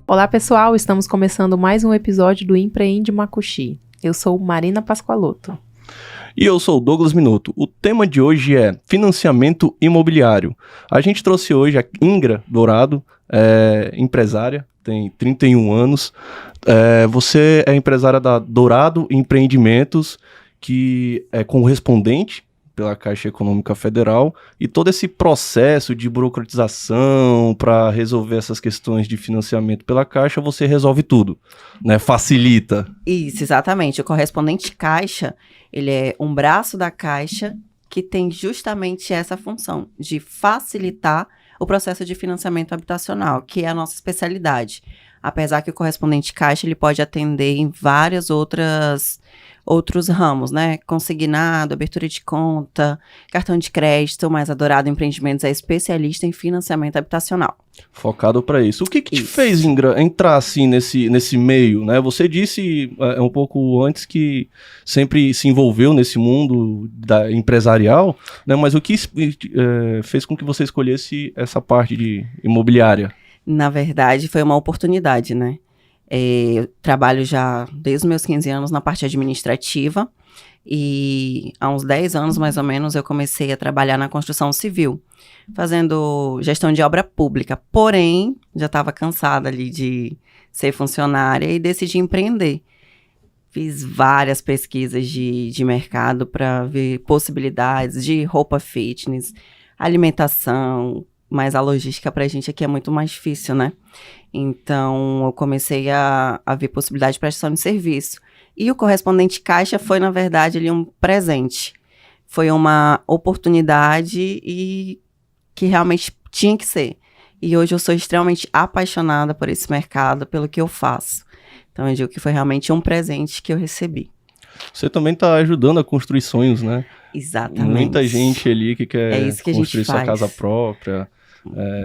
Olá pessoal, estamos começando mais um episódio do Empreende Macuxi. Eu sou Marina Pascoaloto. E eu sou o Douglas Minuto. O tema de hoje é financiamento imobiliário. A gente trouxe hoje a Ingra Dourado, empresária, tem 31 anos. Você é empresária da Dourado Empreendimentos, que é correspondente pela Caixa Econômica Federal, e todo esse processo de burocratização para resolver essas questões de financiamento pela Caixa, você resolve tudo, né? Facilita. Isso, exatamente. O correspondente Caixa, ele é um braço da Caixa que tem justamente essa função de facilitar o processo de financiamento habitacional, que é a nossa especialidade. Apesar que o correspondente Caixa, ele pode atender em várias outros ramos, né? Consignado, abertura de conta, cartão de crédito, mas a Dourado Empreendimentos é especialista em financiamento habitacional. Focado para isso. O que te fez, Ingra, entrar assim nesse meio, né? Você disse um pouco antes que sempre se envolveu nesse mundo empresarial, né? Mas o que fez com que você escolhesse essa parte de imobiliária? Na verdade, foi uma oportunidade, né? Eu trabalho já desde os meus 15 anos na parte administrativa e há uns 10 anos, mais ou menos, eu comecei a trabalhar na construção civil, fazendo gestão de obra pública. Porém, já estava cansada ali de ser funcionária e decidi empreender. Fiz várias pesquisas de mercado para ver possibilidades de roupa fitness, alimentação, mas a logística para a gente aqui é muito mais difícil, né? Então, eu comecei a ver possibilidade de prestação de serviço. E o correspondente Caixa foi, na verdade, ali um presente. Foi uma oportunidade e que realmente tinha que ser. E hoje eu sou extremamente apaixonada por esse mercado, pelo que eu faço. Então, eu digo que foi realmente um presente que eu recebi. Você também está ajudando a construir sonhos, né? Exatamente. Muita gente ali que quer construir sua casa própria.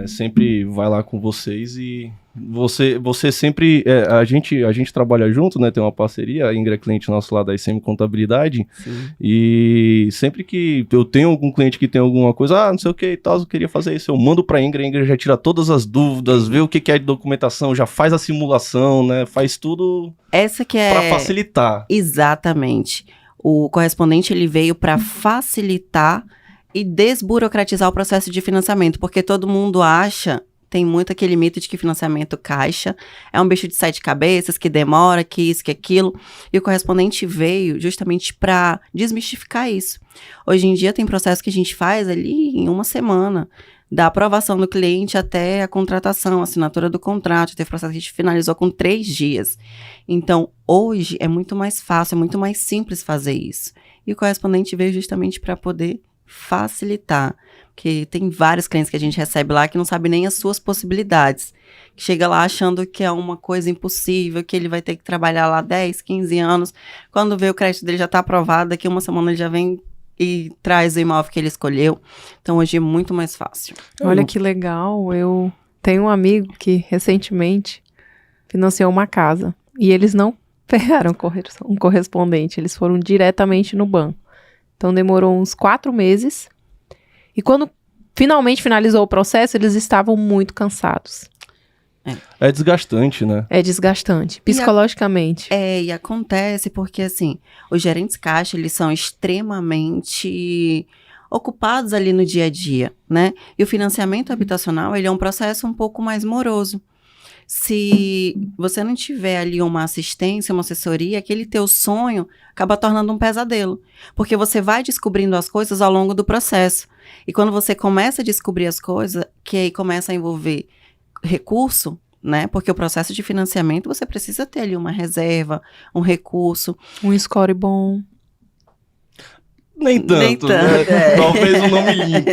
Sempre vai lá com vocês e você sempre, a gente trabalha junto, né, tem uma parceria, a Ingra é cliente nosso lá da ICM Contabilidade. Sim. E sempre que eu tenho algum cliente que tem alguma coisa, não sei o que e tal, eu queria fazer isso, eu mando pra Ingra, a Ingra já tira todas as dúvidas, vê o que é de documentação, já faz a simulação, né, faz tudo pra facilitar. Exatamente. O correspondente, ele veio para facilitar e desburocratizar o processo de financiamento, porque todo mundo acha, tem muito aquele mito de que financiamento Caixa é um bicho de 7 cabeças, que demora, que isso, que aquilo, e o correspondente veio justamente para desmistificar isso. Hoje em dia tem processo que a gente faz ali em uma semana, da aprovação do cliente até a contratação, a assinatura do contrato. Teve processo que a gente finalizou com 3 dias. Então, hoje é muito mais fácil, é muito mais simples fazer isso. E o correspondente veio justamente para poder facilitar, porque tem vários clientes que a gente recebe lá que não sabe nem as suas possibilidades, que chega lá achando que é uma coisa impossível, que ele vai ter que trabalhar lá 10, 15 anos, quando vê o crédito dele já está aprovado, daqui uma semana ele já vem e traz o imóvel que ele escolheu. Então hoje é muito mais fácil. Olha que legal, eu tenho um amigo que recentemente financiou uma casa e eles não pegaram um correspondente, eles foram diretamente no banco. Então demorou uns 4 meses e quando finalmente finalizou o processo, eles estavam muito cansados. É desgastante, né? É desgastante, psicologicamente. E acontece porque, assim, os gerentes caixa, eles são extremamente ocupados ali no dia a dia, né? E o financiamento habitacional, ele é um processo um pouco mais moroso. Se você não tiver ali uma assistência, uma assessoria, aquele teu sonho acaba tornando um pesadelo. Porque você vai descobrindo as coisas ao longo do processo. E quando você começa a descobrir as coisas, que aí começa a envolver recurso, né? Porque o processo de financiamento, você precisa ter ali uma reserva, um recurso. Um score bom. Nem tanto, né? Talvez o nome limpo.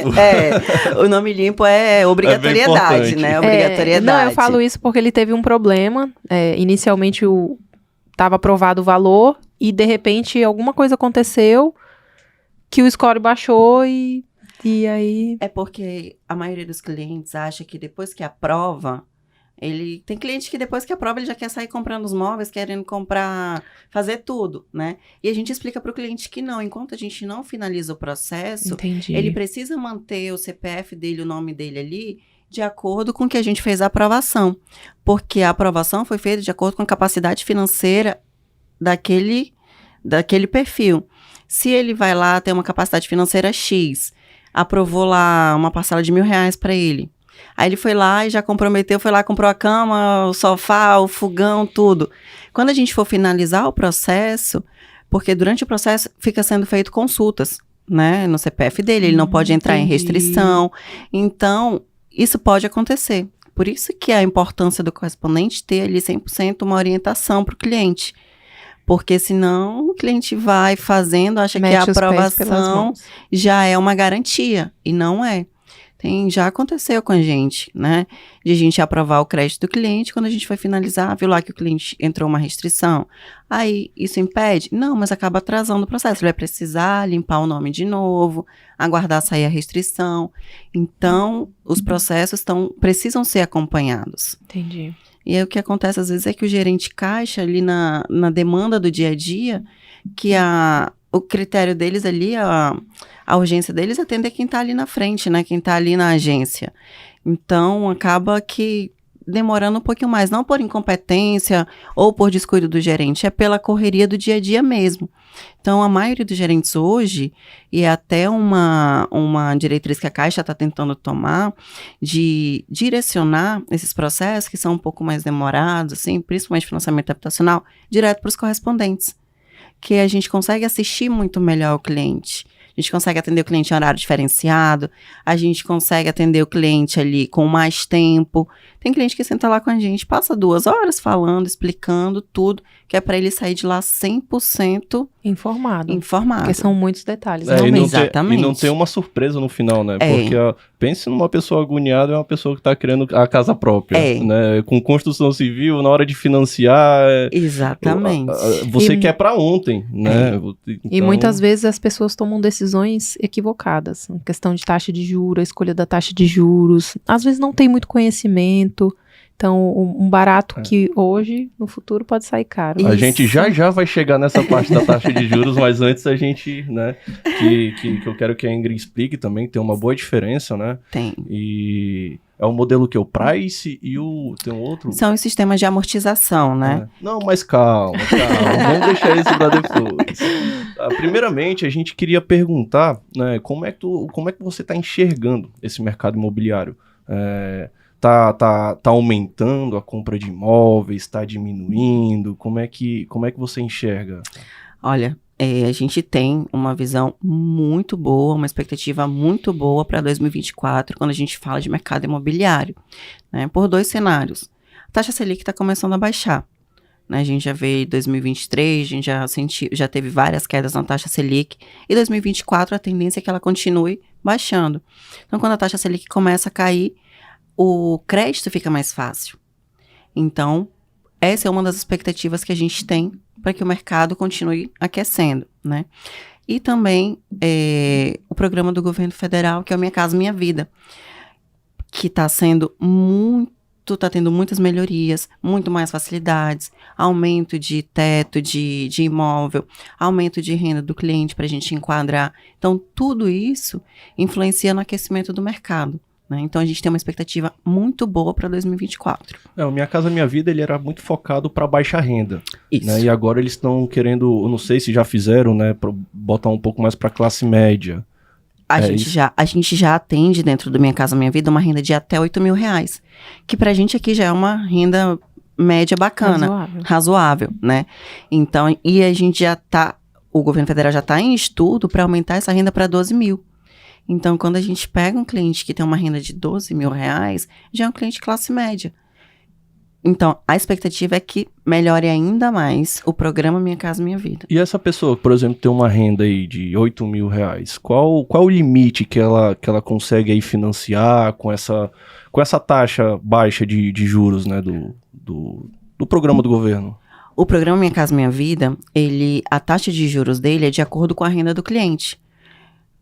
O nome limpo é obrigatoriedade, né? Obrigatoriedade. Não, eu falo isso porque ele teve um problema. Inicialmente estava aprovado o valor e, de repente, alguma coisa aconteceu que o score baixou e aí... É porque a maioria dos clientes acha que depois que aprova... Tem cliente que depois que aprova, ele já quer sair comprando os móveis, querendo comprar, fazer tudo, né? E a gente explica para o cliente que não, enquanto a gente não finaliza o processo, ele precisa manter o CPF dele, o nome dele ali, de acordo com o que a gente fez a aprovação. Porque a aprovação foi feita de acordo com a capacidade financeira daquele perfil. Se ele vai lá ter uma capacidade financeira X, aprovou lá uma parcela de R$1.000 para ele. Aí ele foi lá e já comprometeu, foi lá, comprou a cama, o sofá, o fogão, tudo. Quando a gente for finalizar o processo, porque durante o processo fica sendo feito consultas, né, no CPF dele, ele não pode entrar em restrição. Então, isso pode acontecer. Por isso que a importância do correspondente ter ali 100% uma orientação para o cliente. Porque senão o cliente vai fazendo, acha que a aprovação já é uma garantia, e não é. Já aconteceu com a gente, né? De a gente aprovar o crédito do cliente, quando a gente foi finalizar, viu lá que o cliente entrou uma restrição. Aí, isso impede? Não, mas acaba atrasando o processo. Ele vai precisar limpar o nome de novo, aguardar sair a restrição. Então, os processos precisam ser acompanhados. Entendi. E aí, o que acontece às vezes é que o gerente caixa ali na demanda do dia a dia, que o critério deles ali, a urgência deles é atender quem está ali na frente, né? Quem está ali na agência. Então, acaba que demorando um pouquinho mais, não por incompetência ou por descuido do gerente, é pela correria do dia a dia mesmo. Então, a maioria dos gerentes hoje, e é até uma diretriz que a Caixa está tentando tomar, de direcionar esses processos, que são um pouco mais demorados, assim, principalmente financiamento habitacional, direto para os correspondentes, que a gente consegue assistir muito melhor o cliente. A gente consegue atender o cliente em horário diferenciado, a gente consegue atender o cliente ali com mais tempo. Tem cliente que senta lá com a gente, passa 2 horas falando, explicando tudo, que é para ele sair de lá 100% informado. Porque são muitos detalhes. Exatamente. E não tem uma surpresa no final, né? Porque pense numa pessoa agoniada, é uma pessoa que está querendo a casa própria. Né? Com construção civil, na hora de financiar... Exatamente. Você quer para ontem, né? Então... E muitas vezes as pessoas tomam decisões equivocadas. A questão de taxa de juros, a escolha da taxa de juros. Às vezes não tem muito conhecimento. Então, um barato que hoje, no futuro, pode sair caro. A gente já vai chegar nessa parte da taxa de juros, mas antes a gente, né, que eu quero que a Ingrid explique também, tem uma boa diferença, né? Tem. E é o modelo que é o Price e tem um outro... São os sistemas de amortização, né? Não, mas calma, vamos deixar isso para depois. Primeiramente, a gente queria perguntar, né, como é que você está enxergando esse mercado imobiliário? Tá aumentando a compra de imóveis, está diminuindo? Como é que você enxerga? Olha, a gente tem uma visão muito boa, uma expectativa muito boa para 2024, quando a gente fala de mercado imobiliário, né, por 2 cenários. A taxa Selic está começando a baixar. Né, a gente já vê em 2023, a gente já teve várias quedas na taxa Selic, e 2024 a tendência é que ela continue baixando. Então, quando a taxa Selic começa a cair, o crédito fica mais fácil. Então, essa é uma das expectativas que a gente tem para que o mercado continue aquecendo, né? E também o programa do governo federal, que é o Minha Casa Minha Vida, que está tendo muitas melhorias, muito mais facilidades, aumento de teto de imóvel, aumento de renda do cliente para a gente enquadrar. Então, tudo isso influencia no aquecimento do mercado. Né? Então, a gente tem uma expectativa muito boa para 2024. O Minha Casa Minha Vida ele era muito focado para baixa renda. Isso. Né? E agora eles estão querendo, eu não sei se já fizeram, né, pra botar um pouco mais para classe média. A gente já atende dentro do Minha Casa Minha Vida uma renda de até R$8.000, que pra gente aqui já é uma renda média bacana, razoável, né? Então, e a gente o governo federal já está em estudo para aumentar essa renda para 12 mil. Então, quando a gente pega um cliente que tem uma renda de R$12.000, já é um cliente classe média. Então, a expectativa é que melhore ainda mais o programa Minha Casa Minha Vida. E essa pessoa, por exemplo, tem uma renda aí de R$8.000, qual o limite que ela consegue aí financiar com essa taxa baixa de juros, né, do programa do governo? O programa Minha Casa Minha Vida, a taxa de juros dele é de acordo com a renda do cliente.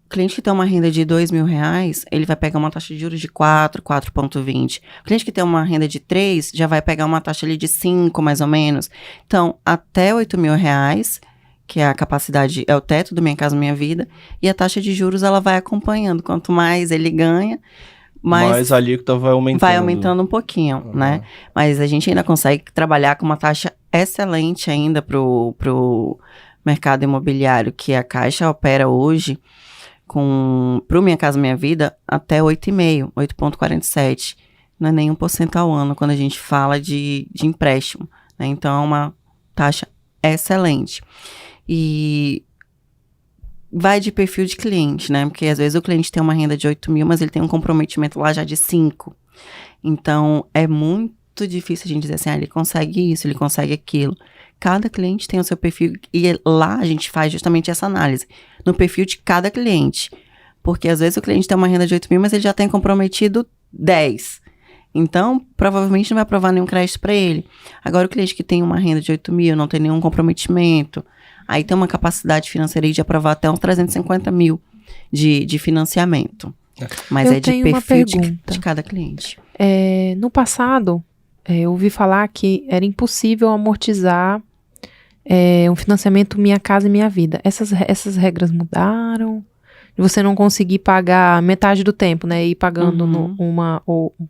O cliente que tem uma renda de R$2.000, ele vai pegar uma taxa de juros de 4,20. O cliente que tem uma renda de 3, já vai pegar uma taxa ali de 5, mais ou menos. Então, até R$8.000, que é a capacidade, é o teto do Minha Casa Minha Vida, e a taxa de juros, ela vai acompanhando. Quanto mais ele ganha, Mas a alíquota vai aumentando. Vai aumentando um pouquinho, né? Mas a gente ainda consegue trabalhar com uma taxa excelente ainda pro mercado imobiliário, que a Caixa opera hoje pro Minha Casa Minha Vida até 8,5, 8,47. Não é nem 1% ao ano quando a gente fala de empréstimo, né? Então é uma taxa excelente. E vai de perfil de cliente, né? Porque às vezes o cliente tem uma renda de 8 mil, mas ele tem um comprometimento lá já de 5. Então, é muito difícil a gente dizer assim, ele consegue isso, ele consegue aquilo. Cada cliente tem o seu perfil e lá a gente faz justamente essa análise, no perfil de cada cliente. Porque às vezes o cliente tem uma renda de 8 mil, mas ele já tem comprometido 10. Então, provavelmente não vai aprovar nenhum crédito para ele. Agora, o cliente que tem uma renda de 8 mil, não tem nenhum comprometimento, aí tem uma capacidade financeira de aprovar até uns 350 mil de financiamento. Mas Eu é de tenho uma perfil pergunta. de cada cliente. No passado, eu ouvi falar que era impossível amortizar um financiamento Minha Casa Minha Vida. Essas regras mudaram? De você não conseguir pagar metade do tempo, né? Ir pagando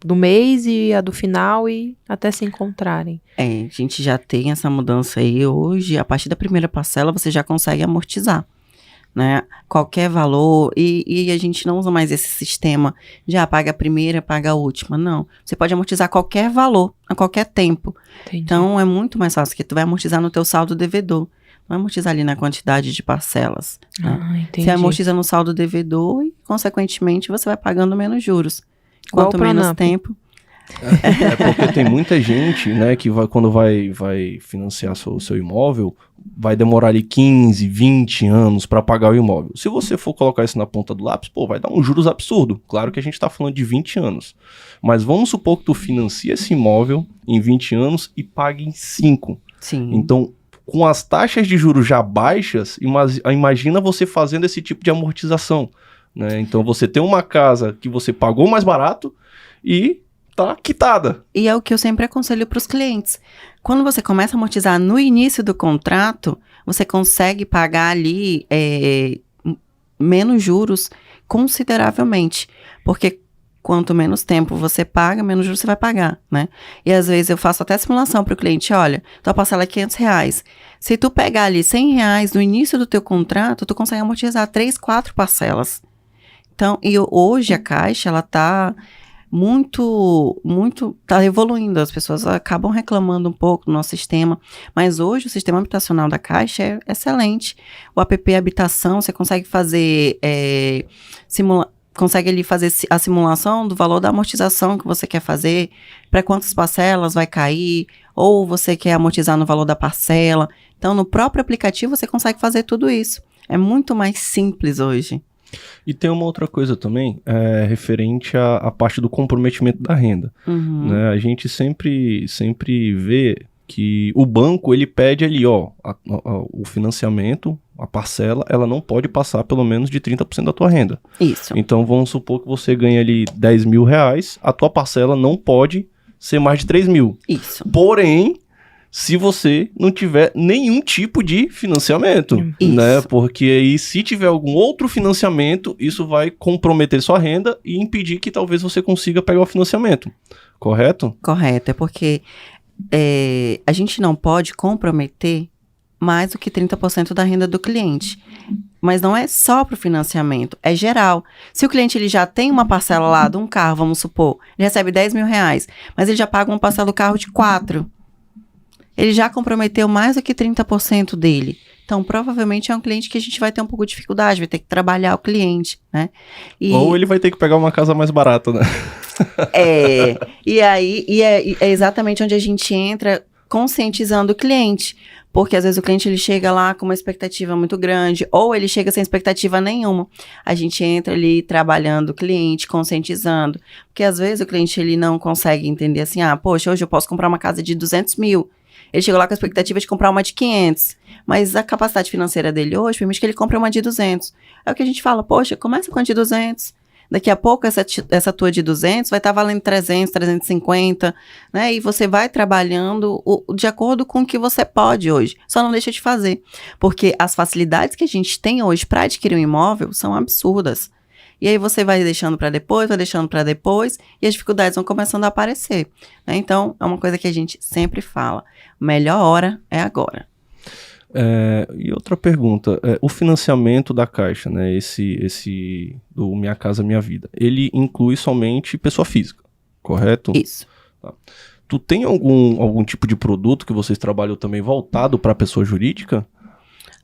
do mês e a do final e até se encontrarem. A gente já tem essa mudança aí hoje. A partir da primeira parcela, você já consegue amortizar, né? Qualquer valor. E a gente não usa mais esse sistema de paga a primeira, paga a última. Não. Você pode amortizar qualquer valor, a qualquer tempo. Entendi. Então, é muito mais fácil, porque tu vai amortizar no teu saldo devedor. Não amortizar ali na quantidade de parcelas. Né? Entendi. Você amortiza no saldo devedor e, consequentemente, você vai pagando menos juros. Igual Quanto o menos Pronamp. tempo. É porque tem muita gente, né, que quando vai financiar o seu imóvel, vai demorar ali 15, 20 anos para pagar o imóvel. Se você for colocar isso na ponta do lápis, vai dar um juros absurdo. Claro que a gente tá falando de 20 anos. Mas vamos supor que tu financia esse imóvel em 20 anos e pague em 5. Sim. Então, com as taxas de juros já baixas, imagina você fazendo esse tipo de amortização, né? Então, você tem uma casa que você pagou mais barato e tá quitada. E é o que eu sempre aconselho para os clientes. Quando você começa a amortizar no início do contrato, você consegue pagar ali menos juros consideravelmente. Porque quanto menos tempo você paga, menos juros você vai pagar, né? E às vezes eu faço até simulação para o cliente, olha, tua parcela é R$500. Se tu pegar ali R$100 no início do teu contrato, tu consegue amortizar 3, 4 parcelas. Então, e hoje a Caixa, ela tá tá evoluindo. As pessoas acabam reclamando um pouco do nosso sistema, mas hoje o sistema habitacional da Caixa é excelente. O app Habitação, você consegue fazer consegue ali fazer a simulação do valor da amortização que você quer fazer, para quantas parcelas vai cair, ou você quer amortizar no valor da parcela. Então, no próprio aplicativo, você consegue fazer tudo isso. É muito mais simples hoje. E tem uma outra coisa também, referente à parte do comprometimento da renda. Né? A gente sempre vê que o banco, ele pede ali, o financiamento, a parcela, ela não pode passar pelo menos de 30% da tua renda. Isso. Então, vamos supor que você ganha ali R$10 mil, a tua parcela não pode ser mais de 3 mil. Isso. Porém, se você não tiver nenhum tipo de financiamento, né? Porque aí, se tiver algum outro financiamento, isso vai comprometer sua renda e impedir que talvez você consiga pegar o financiamento. Correto? Correto. É porque a gente não pode comprometer mais do que 30% da renda do cliente. Mas não é só para o financiamento, é geral. Se o cliente ele já tem uma parcela lá de um carro, vamos supor, ele recebe R$10 mil, mas ele já paga uma parcela do carro de 4. Ele já comprometeu mais do que 30% dele. Então, provavelmente é um cliente que a gente vai ter um pouco de dificuldade, vai ter que trabalhar o cliente, né? Ou ele vai ter que pegar uma casa mais barata, né? E aí é exatamente onde a gente entra conscientizando o cliente. Porque às vezes o cliente ele chega lá com uma expectativa muito grande, ou ele chega sem expectativa nenhuma. A gente entra ali trabalhando o cliente, conscientizando. Porque às vezes o cliente ele não consegue entender assim, poxa, hoje eu posso comprar uma casa de 200 mil. Ele chegou lá com a expectativa de comprar uma de 500. Mas a capacidade financeira dele hoje permite que ele compre uma de 200. É o que a gente fala, poxa, começa com a de 200. Daqui a pouco essa tua de 200 vai estar valendo 300, 350, né? E você vai trabalhando de acordo com o que você pode hoje. Só não deixa de fazer. Porque as facilidades que a gente tem hoje para adquirir um imóvel são absurdas. E aí você vai deixando para depois, e as dificuldades vão começando a aparecer, né? Então, é uma coisa que a gente sempre fala, melhor hora é agora. E outra pergunta, o financiamento da Caixa, né, esse do Minha Casa Minha Vida, ele inclui somente pessoa física, correto? Isso. Tá. Tu tem algum tipo de produto que vocês trabalham também voltado para a pessoa jurídica?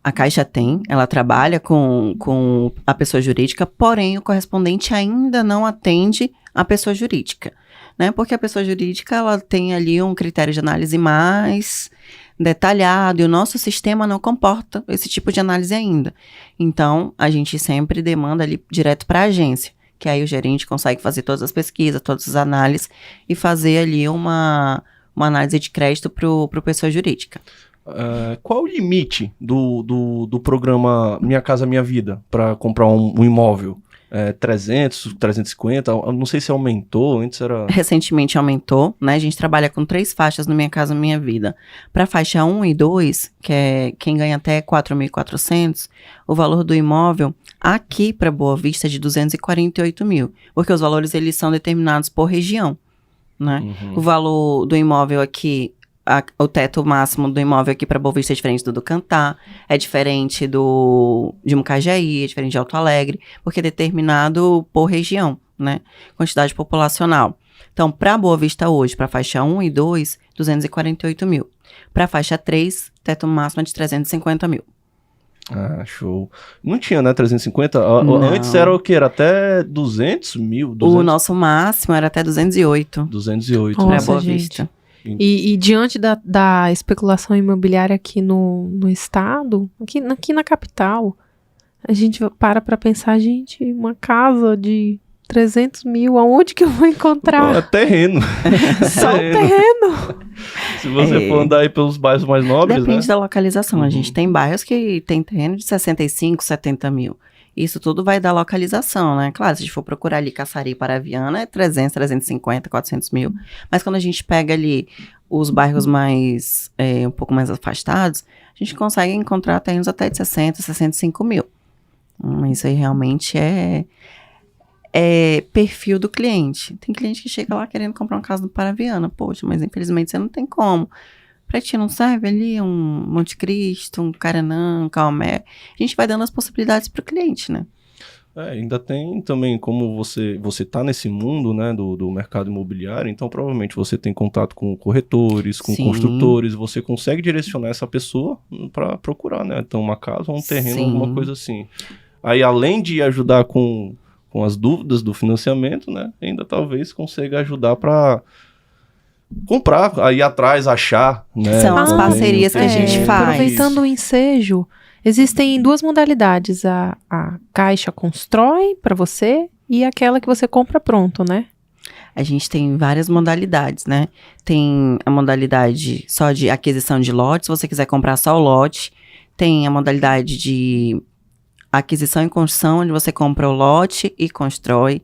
A Caixa tem, ela trabalha com a pessoa jurídica, porém o correspondente ainda não atende a pessoa jurídica, né? Porque a pessoa jurídica, ela tem ali um critério de análise mais detalhado e o nosso sistema não comporta esse tipo de análise ainda. Então, a gente sempre demanda ali direto para a agência, que aí o gerente consegue fazer todas as pesquisas, todas as análises e fazer ali uma análise de crédito para a pessoa jurídica. Qual o limite do programa Minha Casa Minha Vida para comprar um imóvel? 300, 350, não sei se aumentou, antes era... Recentemente aumentou, né? A gente trabalha com 3 faixas no Minha Casa Minha Vida. Para faixa 1 e 2, que é quem ganha até 4.400, o valor do imóvel aqui para Boa Vista é de 248 mil, porque os valores eles são determinados por região, né? Uhum. O valor do imóvel aqui, o teto máximo do imóvel aqui para Boa Vista é diferente do Cantá, é diferente de Mucajaí, é diferente de Alto Alegre, porque é determinado por região, né? Quantidade populacional. Então, para Boa Vista hoje, para faixa 1 e 2, 248 mil. Para faixa 3, teto máximo é de 350 mil. Ah, show. Não tinha, né, 350? Não. Antes era o quê? Era até 200 mil? 200... O nosso máximo era até 208. 208. Para Nossa, Boa gente. Vista. E diante da especulação imobiliária aqui no estado, aqui na capital, a gente para pensar, gente, uma casa de 300 mil, aonde que eu vou encontrar? É terreno. Só o terreno. Se você for andar aí pelos bairros mais nobres, Depende né? da localização. A gente tem bairros que tem terreno de 65, 70 mil. Isso tudo vai da localização, né? Claro, se a gente for procurar ali Caçari e Paraviana, é 300, 350, 400 mil. Mas quando a gente pega ali os bairros mais, um pouco mais afastados, a gente consegue encontrar terrenos até de 60, 65 mil. Isso aí realmente é perfil do cliente. Tem cliente que chega lá querendo comprar uma casa no Paraviana. Poxa, mas infelizmente você não tem como. Pra ti não serve ali um Monte Cristo, um Caranã, um Calmé. A gente vai dando as possibilidades pro cliente, né? Ainda tem também, como você tá nesse mundo, né, do mercado imobiliário, então provavelmente você tem contato com corretores, com Sim. construtores, você consegue direcionar essa pessoa para procurar, né, então uma casa ou um terreno, Sim. alguma coisa assim. Aí, além de ajudar com as dúvidas do financiamento, né, ainda talvez consiga ajudar para comprar, aí atrás, achar, né. São as também parcerias que a gente terreno. faz. Aproveitando o ensejo, existem 2 modalidades. A Caixa constrói para você e aquela que você compra pronto, né? A gente tem várias modalidades, né? Tem a modalidade só de aquisição de lote, se você quiser comprar só o lote. Tem a modalidade de aquisição e construção, onde você compra o lote e constrói.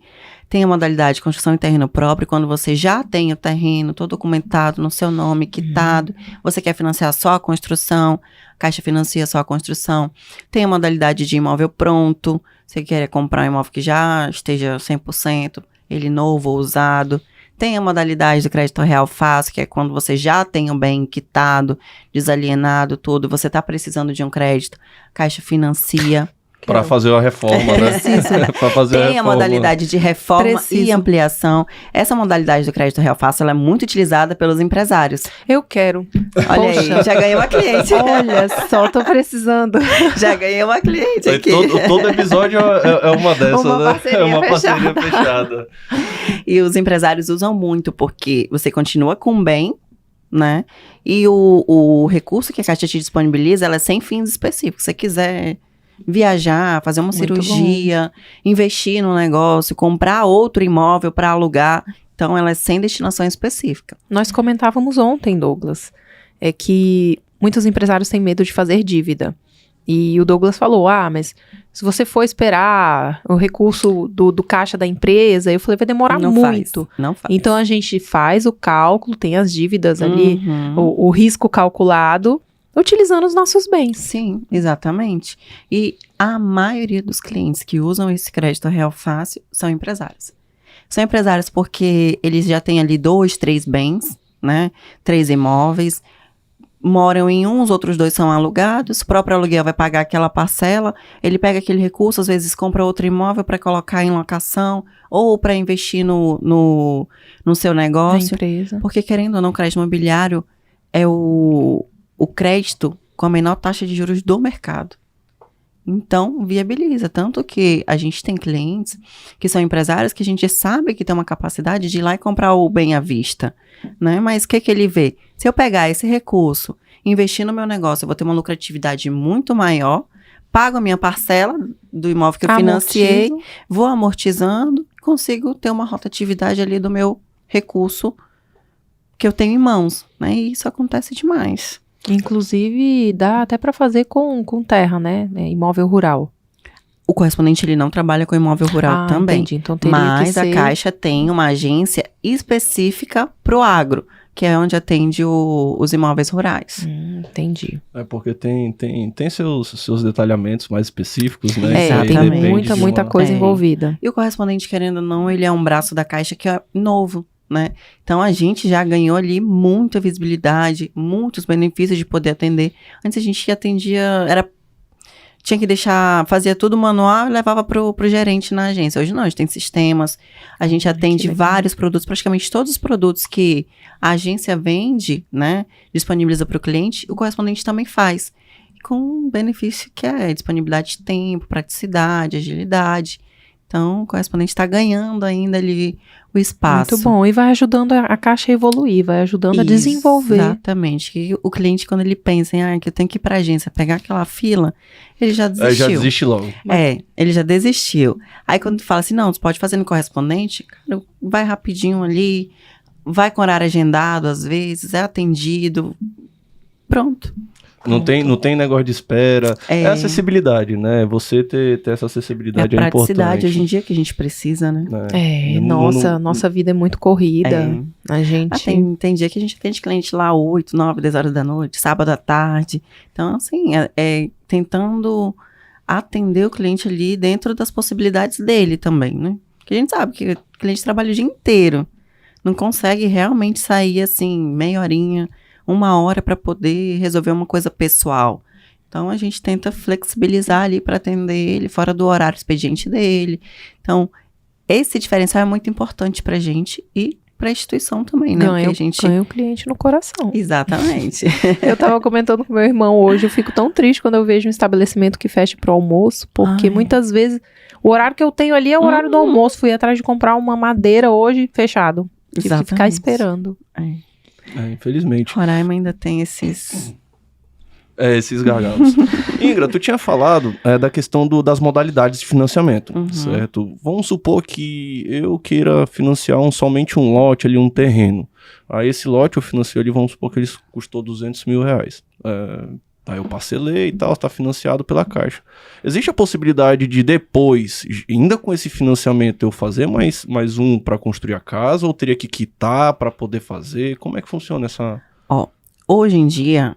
Tem a modalidade de construção em terreno próprio, quando você já tem o terreno todo documentado no seu nome, quitado. Você quer financiar só a construção, a Caixa financia só a construção. Tem a modalidade de imóvel pronto, você quer comprar um imóvel que já esteja 100%, ele novo ou usado. Tem a modalidade do crédito real fácil, que é quando você já tem o bem quitado, desalienado, tudo, você está precisando de um crédito, a Caixa financia. Para fazer a reforma, né? Pra fazer Tem a modalidade de reforma e ampliação. Essa modalidade do crédito real fácil, ela é muito utilizada pelos empresários. Eu quero. Olha aí, já ganhei uma cliente. Olha só, tô precisando. Já ganhei uma cliente aqui. Todo episódio é uma dessas, Uma né? parceria É uma fechada. parceria fechada. E os empresários usam muito, porque você continua com bem, né? E o recurso que a Caixa te disponibiliza, ela é sem fins específicos. Se você quiser viajar, fazer uma Muito cirurgia, investir no negócio, comprar outro imóvel para alugar. Então, ela é sem destinação específica. Nós comentávamos ontem, Douglas, que muitos empresários têm medo de fazer dívida. E o Douglas falou, mas se você for esperar o recurso do caixa da empresa, eu falei, vai demorar muito. Não faz. Então, a gente faz o cálculo, tem as dívidas ali, o risco calculado, utilizando os nossos bens. Sim, exatamente. E a maioria dos clientes que usam esse crédito real fácil são empresários. São empresários porque eles já têm ali 2, 3 bens, né? 3 imóveis, moram em um, os outros 2 são alugados, o próprio aluguel vai pagar aquela parcela, ele pega aquele recurso, às vezes compra outro imóvel para colocar em locação ou para investir no seu Na negócio. empresa. Porque, querendo ou não, o crédito imobiliário é o crédito com a menor taxa de juros do mercado. Então, viabiliza. Tanto que a gente tem clientes que são empresários que a gente sabe que tem uma capacidade de ir lá e comprar o bem à vista, né? Mas o que ele vê? Se eu pegar esse recurso, investir no meu negócio, eu vou ter uma lucratividade muito maior, pago a minha parcela do imóvel que eu financiei, Amortizo. vou amortizando, consigo ter uma rotatividade ali do meu recurso que eu tenho em mãos, né? E isso acontece demais. Inclusive, dá até para fazer com terra, né? Imóvel rural. O correspondente, ele não trabalha com imóvel rural também. Entendi. Então teria Mas que ser... a Caixa tem uma agência específica pro agro, que é onde atende os imóveis rurais. Entendi. É porque tem seus detalhamentos mais específicos, né? É, Isso aí tem depende muita, de muita uma- coisa É. envolvida. E o correspondente, querendo ou não, ele é um braço da Caixa que é novo, né? Então, a gente já ganhou ali muita visibilidade, muitos benefícios de poder atender. Antes a gente atendia, tinha que fazia tudo manual e levava pro gerente na agência. Hoje não, a gente tem sistemas, a gente atende legal. vários produtos, praticamente todos os produtos que a agência vende, né, disponibiliza para o cliente, o correspondente também faz. Com um benefício que é disponibilidade de tempo, praticidade, agilidade. Então, o correspondente está ganhando ainda ali o espaço. Muito bom. E vai ajudando a Caixa a evoluir, vai ajudando a desenvolver. Exatamente. Que o cliente, quando ele pensa em que eu tenho que ir para a agência pegar aquela fila, ele já desistiu. Já desiste logo. Ele já desistiu. Aí quando fala assim, não, você pode fazer no correspondente, cara, vai rapidinho ali, vai com horário agendado às vezes, é atendido, pronto. Não tem negócio de espera. É. É acessibilidade, né? Você ter essa acessibilidade É a é importante. praticidade hoje em dia que a gente precisa, né? Nossa vida é muito corrida. É. A gente... Tem dia que a gente atende cliente lá 8, 9, 10 horas da noite, sábado à tarde. Então, assim, tentando atender o cliente ali dentro das possibilidades dele também, né? Porque a gente sabe que o cliente trabalha o dia inteiro. Não consegue realmente sair, assim, meia horinha, 1 hora para poder resolver uma coisa pessoal. Então, a gente tenta flexibilizar ali para atender ele fora do horário expediente dele. Então, esse diferencial é muito importante para a gente e para a instituição também, né? Ganha, Porque a gente... ganha o cliente no coração. Exatamente. Eu tava comentando com meu irmão hoje, eu fico tão triste quando eu vejo um estabelecimento que fecha pro almoço, porque Ai. muitas vezes o horário que eu tenho ali é o horário do almoço. Fui atrás de comprar uma madeira hoje, fechado. Tive que ficar Exatamente. esperando. Infelizmente. Roraima ainda tem esses Gargalos. Ingra, tu tinha falado da questão das modalidades de financiamento, Uhum. certo? Vamos supor que eu queira financiar somente um lote ali, um terreno. Aí esse lote eu financio ali, vamos supor que ele custou R$200 mil. Aí eu parcelei e tal, está financiado pela Caixa. Existe a possibilidade de depois, ainda com esse financiamento, eu fazer mais um para construir a casa, ou teria que quitar para poder fazer? Como é que funciona essa... Hoje em dia,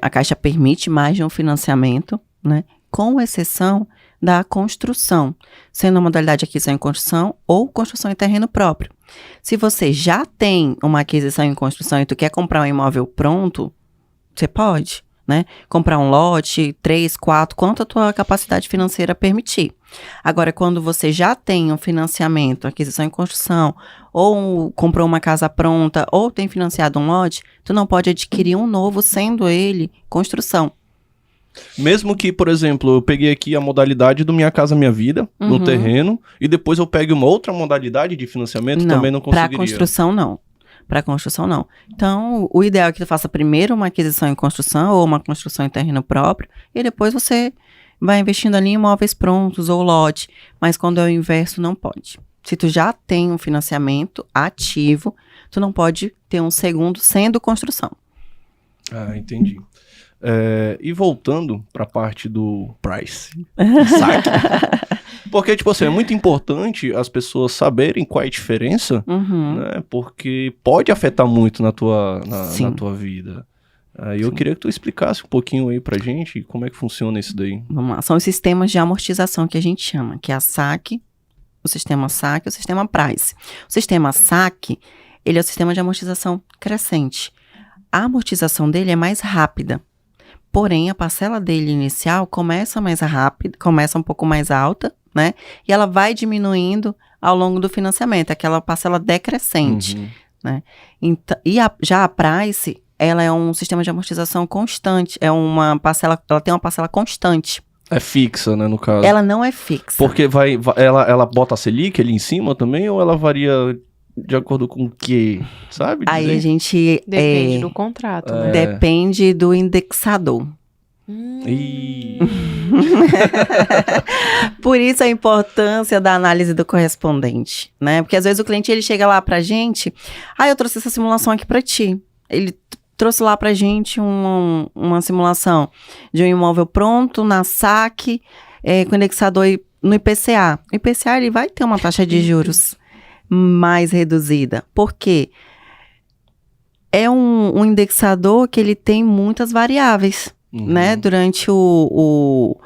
a Caixa permite mais de um financiamento, né? Com exceção da construção, sendo a modalidade aquisição em construção ou construção em terreno próprio. Se você já tem uma aquisição em construção e tu quer comprar um imóvel pronto, você pode, né? Comprar um lote, 3, 4, quanto a tua capacidade financeira permitir. Agora, quando você já tem um financiamento, aquisição em construção, ou comprou uma casa pronta, ou tem financiado um lote, tu não pode adquirir um novo, sendo ele construção. Mesmo que, por exemplo, eu peguei aqui a modalidade do Minha Casa Minha Vida, no Uhum. terreno, e depois eu pegue uma outra modalidade de financiamento, também não conseguiria. Para construção, não. Para construção, não. Então, o ideal é que tu faça primeiro uma aquisição em construção ou uma construção em terreno próprio, e depois você vai investindo ali em imóveis prontos ou lote. Mas quando é o inverso, não pode. Se tu já tem um financiamento ativo, tu não pode ter um segundo sendo construção. Ah, entendi. E voltando para a parte do price, do saque, porque, tipo assim, é muito importante as pessoas saberem qual é a diferença, Uhum. né? Porque pode afetar muito na tua Sim. vida. Aí eu queria que tu explicasse um pouquinho aí pra gente como é que funciona isso daí. Vamos lá, são os sistemas de amortização que a gente chama, que é a SAC, o sistema SAC e o sistema Price. O sistema SAC, ele é o sistema de amortização crescente. A amortização dele é mais rápida, porém a parcela dele inicial começa mais rápida, começa um pouco mais alta, né? E ela vai diminuindo ao longo do financiamento, aquela parcela decrescente, né? Então, já a Price, ela é um sistema de amortização constante, ela tem uma parcela constante. É fixa, né, no caso. Ela não é fixa. Porque ela bota a Selic ali em cima também, ou ela varia de acordo com o quê? Sabe dizer? Aí a gente... Depende do contrato, né? Depende do indexador. Ih. Por isso a importância da análise do correspondente, né? Porque às vezes o cliente ele chega lá pra gente, eu trouxe essa simulação aqui pra ti. Ele trouxe lá pra gente uma simulação de um imóvel pronto na SAC, com indexador no IPCA. O IPCA ele vai ter uma taxa de juros mais reduzida. Por quê? É um indexador que ele tem muitas variáveis. Né? Durante o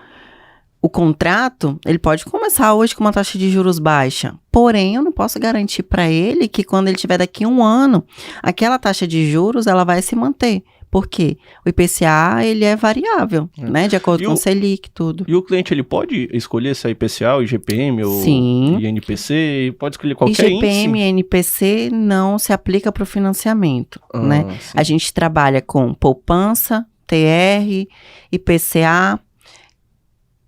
contrato, ele pode começar hoje com uma taxa de juros baixa. Porém, eu não posso garantir para ele que quando ele tiver daqui a 1 ano, aquela taxa de juros ela vai se manter. Por quê? O IPCA, ele é variável, né? De acordo com o Selic, tudo. E o cliente, ele pode escolher se é IPCA, ou IGPM, ou INPC? Pode escolher qualquer índice? IGPM e INPC não se aplica para o financiamento, né? Sim. A gente trabalha com poupança, TR, IPCA.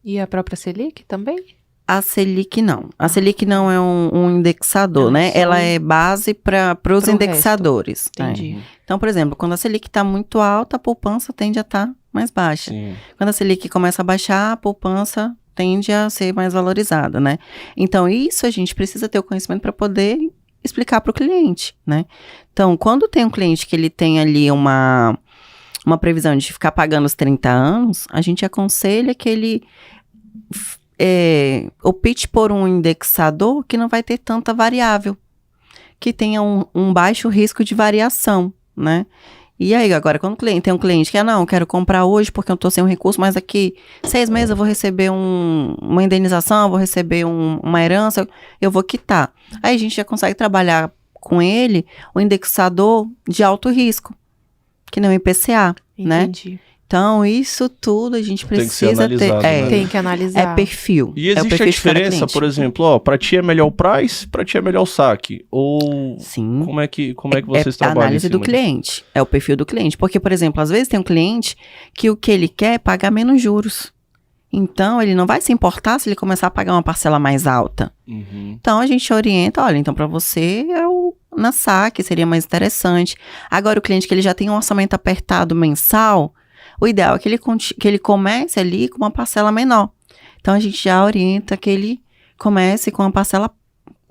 E a própria Selic também? A Selic não. A Selic não é um indexador, né? Ela é base para os indexadores. Entendi. Então, por exemplo, quando a Selic está muito alta, a poupança tende a estar mais baixa. Sim. Quando a Selic começa a baixar, a poupança tende a ser mais valorizada, né? Então, isso a gente precisa ter o conhecimento para poder explicar para o cliente, né? Então, quando tem um cliente que ele tem ali uma previsão de ficar pagando os 30 anos, a gente aconselha que ele opte por um indexador que não vai ter tanta variável, que tenha um baixo risco de variação, né? E aí, agora, quando tem um cliente que, quero comprar hoje porque eu estou sem um recurso, mas daqui 6 meses eu vou receber uma indenização, eu vou receber uma herança, eu vou quitar. Aí a gente já consegue trabalhar com ele um indexador de alto risco, que não é IPCA, Entendi. né? Então, isso tudo a gente precisa ter. Né? Tem que analisar. É perfil. E existe perfil a diferença, por exemplo, para ti é melhor o price, para ti é melhor o saque? Ou sim. Como é que vocês trabalham? É a análise do cliente. É o perfil do cliente. Porque, por exemplo, às vezes tem um cliente que o que ele quer é pagar menos juros. Então, ele não vai se importar se ele começar a pagar uma parcela mais alta. Então, a gente orienta, olha, então para você na saque seria mais interessante. Agora, o cliente que ele já tem um orçamento apertado mensal, o ideal é que ele comece ali com uma parcela menor. Então, a gente já orienta que ele comece com uma parcela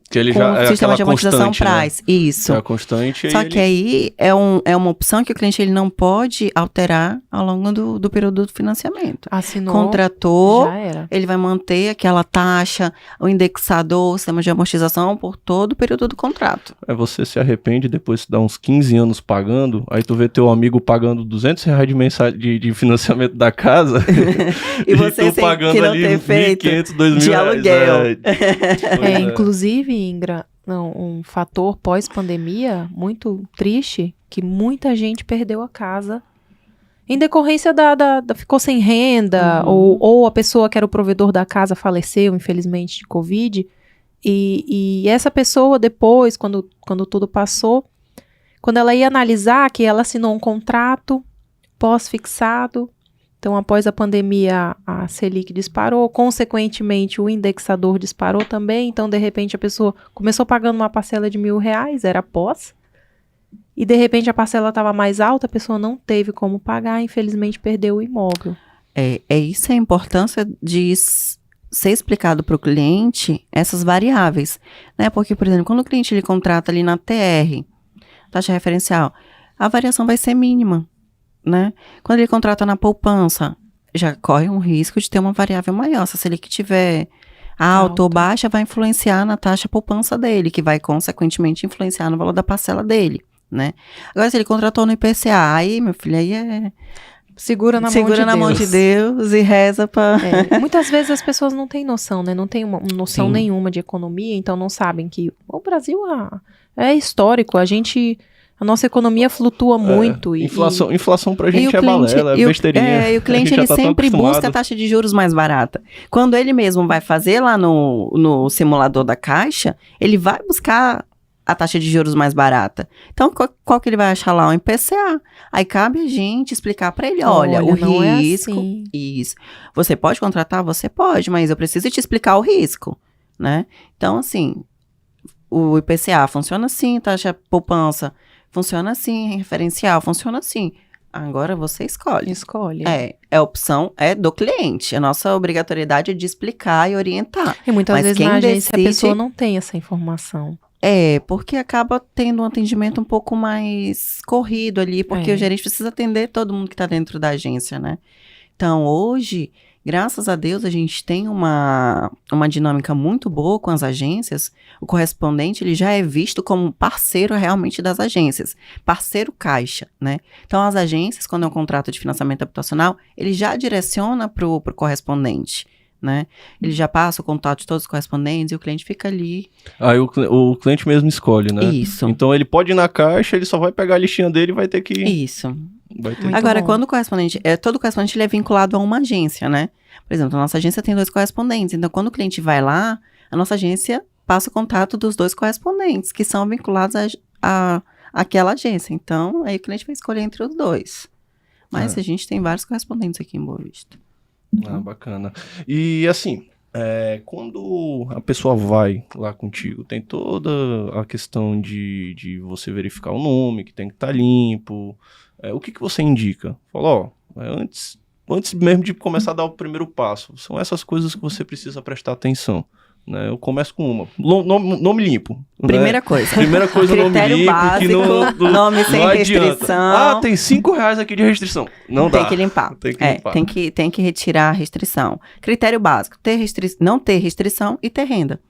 que ele com já o sistema de amortização Price. Né? Isso. É constante. Só que aí é uma opção que o cliente ele não pode alterar ao longo do período do financiamento. Assinou, contratou, já era. Ele vai manter aquela taxa, o indexador, o sistema de amortização por todo o período do contrato. Você se arrepende depois de dar uns 15 anos pagando, aí tu vê teu amigo pagando R$200 de financiamento da casa e você tu pagando que não ali ter feito R$1.500, R$2.000 de aluguel. Inclusive, Ingra, um fator pós-pandemia muito triste, que muita gente perdeu a casa em decorrência ficou sem renda, ou a pessoa que era o provedor da casa faleceu, infelizmente, de Covid, e essa pessoa depois, quando tudo passou, quando ela ia analisar que ela assinou um contrato pós-fixado, então após a pandemia a Selic disparou, consequentemente o indexador disparou também, então de repente a pessoa começou pagando uma parcela de R$1.000, era pós, e de repente a parcela estava mais alta, a pessoa não teve como pagar, infelizmente perdeu o imóvel. Isso a importância de ser explicado para o cliente essas variáveis, né? Porque, por exemplo, quando o cliente ele contrata ali na TR, taxa referencial, a variação vai ser mínima, né? Quando ele contrata na poupança, já corre um risco de ter uma variável maior. Se a Selic tiver alta ou baixa, vai influenciar na taxa poupança dele, que vai, consequentemente, influenciar no valor da parcela dele, né? Agora, se ele contratou no IPCA, aí, meu filho, aí é... Segura na mão de Deus e reza pra... Muitas vezes as pessoas não têm noção, né? Não têm uma noção Sim. nenhuma de economia, então não sabem que o Brasil é histórico. A nossa economia flutua muito. Inflação pra gente é balela, é besteirinha. E o cliente ele sempre busca a taxa de juros mais barata. Quando ele mesmo vai fazer lá no simulador da Caixa, ele vai buscar a taxa de juros mais barata. Então, qual que ele vai achar lá? Um IPCA. Aí cabe a gente explicar para ele, olha, o risco... É assim. Isso. Você pode contratar? Você pode, mas eu preciso te explicar o risco, né? Então, assim, o IPCA funciona assim, taxa poupança funciona assim, referencial funciona assim. Agora você escolhe. A opção é do cliente. A nossa obrigatoriedade é de explicar e orientar. E muitas vezes na agência a pessoa não tem essa informação. Porque acaba tendo um atendimento um pouco mais corrido ali, porque o gerente precisa atender todo mundo que está dentro da agência, né? Então, hoje, graças a Deus, a gente tem uma dinâmica muito boa com as agências. O correspondente, ele já é visto como parceiro realmente das agências, parceiro caixa, né? Então, as agências, quando é um contrato de financiamento habitacional, ele já direciona para o correspondente, né? Ele já passa o contato de todos os correspondentes e o cliente fica ali. Aí o cliente mesmo escolhe, né? Isso. Então ele pode ir na caixa, ele só vai pegar a listinha dele e vai ter que... Isso. Muito Agora, bom. quando o correspondente... todo correspondente ele é vinculado a uma agência, né? Por exemplo, a nossa agência tem 2 correspondentes. Então, quando o cliente vai lá, a nossa agência passa o contato dos 2 correspondentes, que são vinculados a aquela agência. Então, aí o cliente vai escolher entre os 2. Mas a gente tem vários correspondentes aqui em Boa Vista. Bacana. E assim, quando a pessoa vai lá contigo, tem toda a questão de você verificar o nome, que tem que estar limpo. O que você indica? Fala, antes mesmo de começar a dar o primeiro passo, são essas coisas que você precisa prestar atenção. Né? Eu começo com uma. Nome limpo. Primeira né? coisa. Primeira coisa, nome limpo. Básico, que nome sem não restrição. Tem R$5 aqui de restrição. Não dá. Tem que limpar. Tem que limpar. Tem que retirar a restrição. Critério básico. Não ter restrição e ter renda.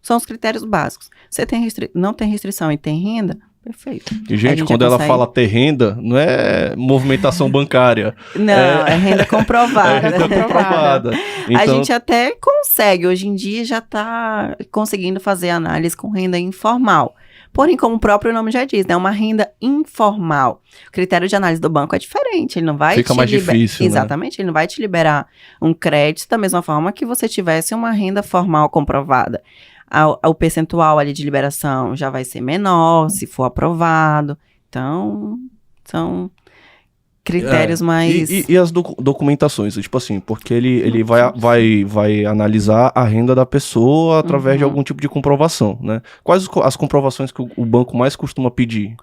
São os critérios básicos. Você não tem restrição e tem renda, perfeito. E, gente, quando ela fala ter renda, não é movimentação bancária. Não, é renda comprovada. É renda comprovada. Então... A gente até consegue, hoje em dia já está conseguindo fazer análise com renda informal. Porém, como o próprio nome já diz, é uma renda informal. O critério de análise do banco é diferente, ele não vai Fica mais difícil, Exatamente, ele não vai te liberar um crédito da mesma forma que você tivesse uma renda formal comprovada. O percentual ali de liberação já vai ser menor, se for aprovado. Então, são critérios mais... E as documentações? Tipo assim, porque ele vai analisar a renda da pessoa através de algum tipo de comprovação, né? Quais as comprovações que o banco mais costuma pedir?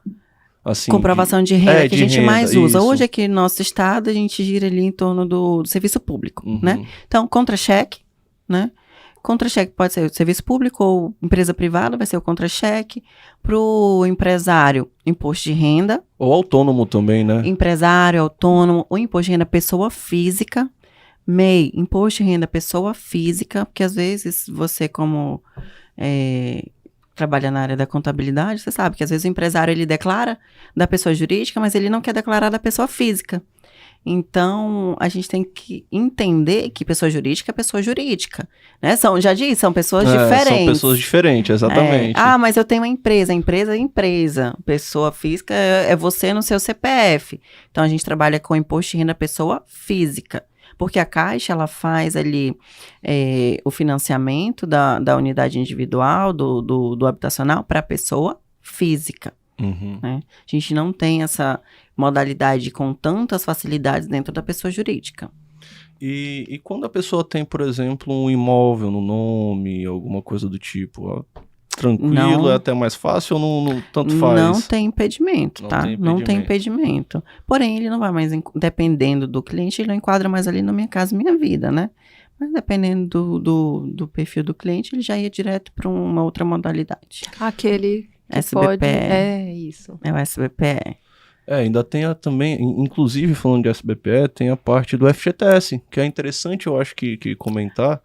Assim, comprovação de renda que a gente mais usa. Isso. Hoje aqui no nosso estado, a gente gira ali em torno do serviço público, né? Então, contra-cheque, né? Contra-cheque pode ser o serviço público ou empresa privada, vai ser o contra-cheque. Para o empresário, imposto de renda. Ou autônomo também, né? Empresário, autônomo, ou imposto de renda pessoa física. MEI, imposto de renda pessoa física, porque às vezes você como trabalha na área da contabilidade, você sabe que às vezes o empresário ele declara da pessoa jurídica, mas ele não quer declarar da pessoa física. Então, a gente tem que entender que pessoa jurídica é pessoa jurídica, né? São pessoas diferentes. São pessoas diferentes, exatamente. Mas eu tenho uma empresa, a empresa é empresa. Pessoa física é você no seu CPF. Então, a gente trabalha com imposto de renda pessoa física. Porque a Caixa, ela faz ali o financiamento da unidade individual, do habitacional, para a pessoa física. Né? A gente não tem essa modalidade com tantas facilidades dentro da pessoa jurídica. E quando a pessoa tem, por exemplo, um imóvel no nome, alguma coisa do tipo, tranquilo, é até mais fácil ou não tanto faz? Não tem impedimento, tá? Não tem impedimento. Porém, ele não vai mais, dependendo do cliente, ele não enquadra mais ali no Minha Casa Minha Vida, né? Mas dependendo do perfil do cliente, ele já ia direto para uma outra modalidade. Aquele que SBPE. pode... É isso. É o SBPE. Ainda tem também, inclusive falando de SBPE, tem a parte do FGTS, que é interessante, eu acho que comentar.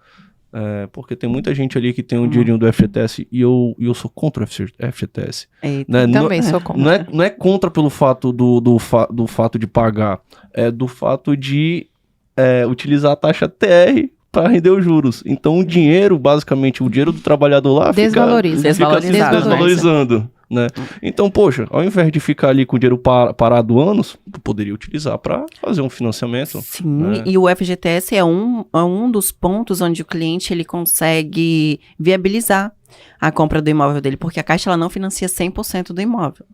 Porque tem muita gente ali que tem um dinheirinho do FGTS e eu sou contra o FGTS. Né? Também sou contra. Não é contra pelo fato do fato de pagar, é do fato de utilizar a taxa TR para render os juros. Então o dinheiro, basicamente, o dinheiro do trabalhador lá fica se desvalorizando. Né? Então, poxa, ao invés de ficar ali com o dinheiro parado anos, tu poderia utilizar para fazer um financiamento. Sim, né? E o FGTS é um dos pontos onde o cliente ele consegue viabilizar a compra do imóvel dele, porque a Caixa ela não financia 100% do imóvel.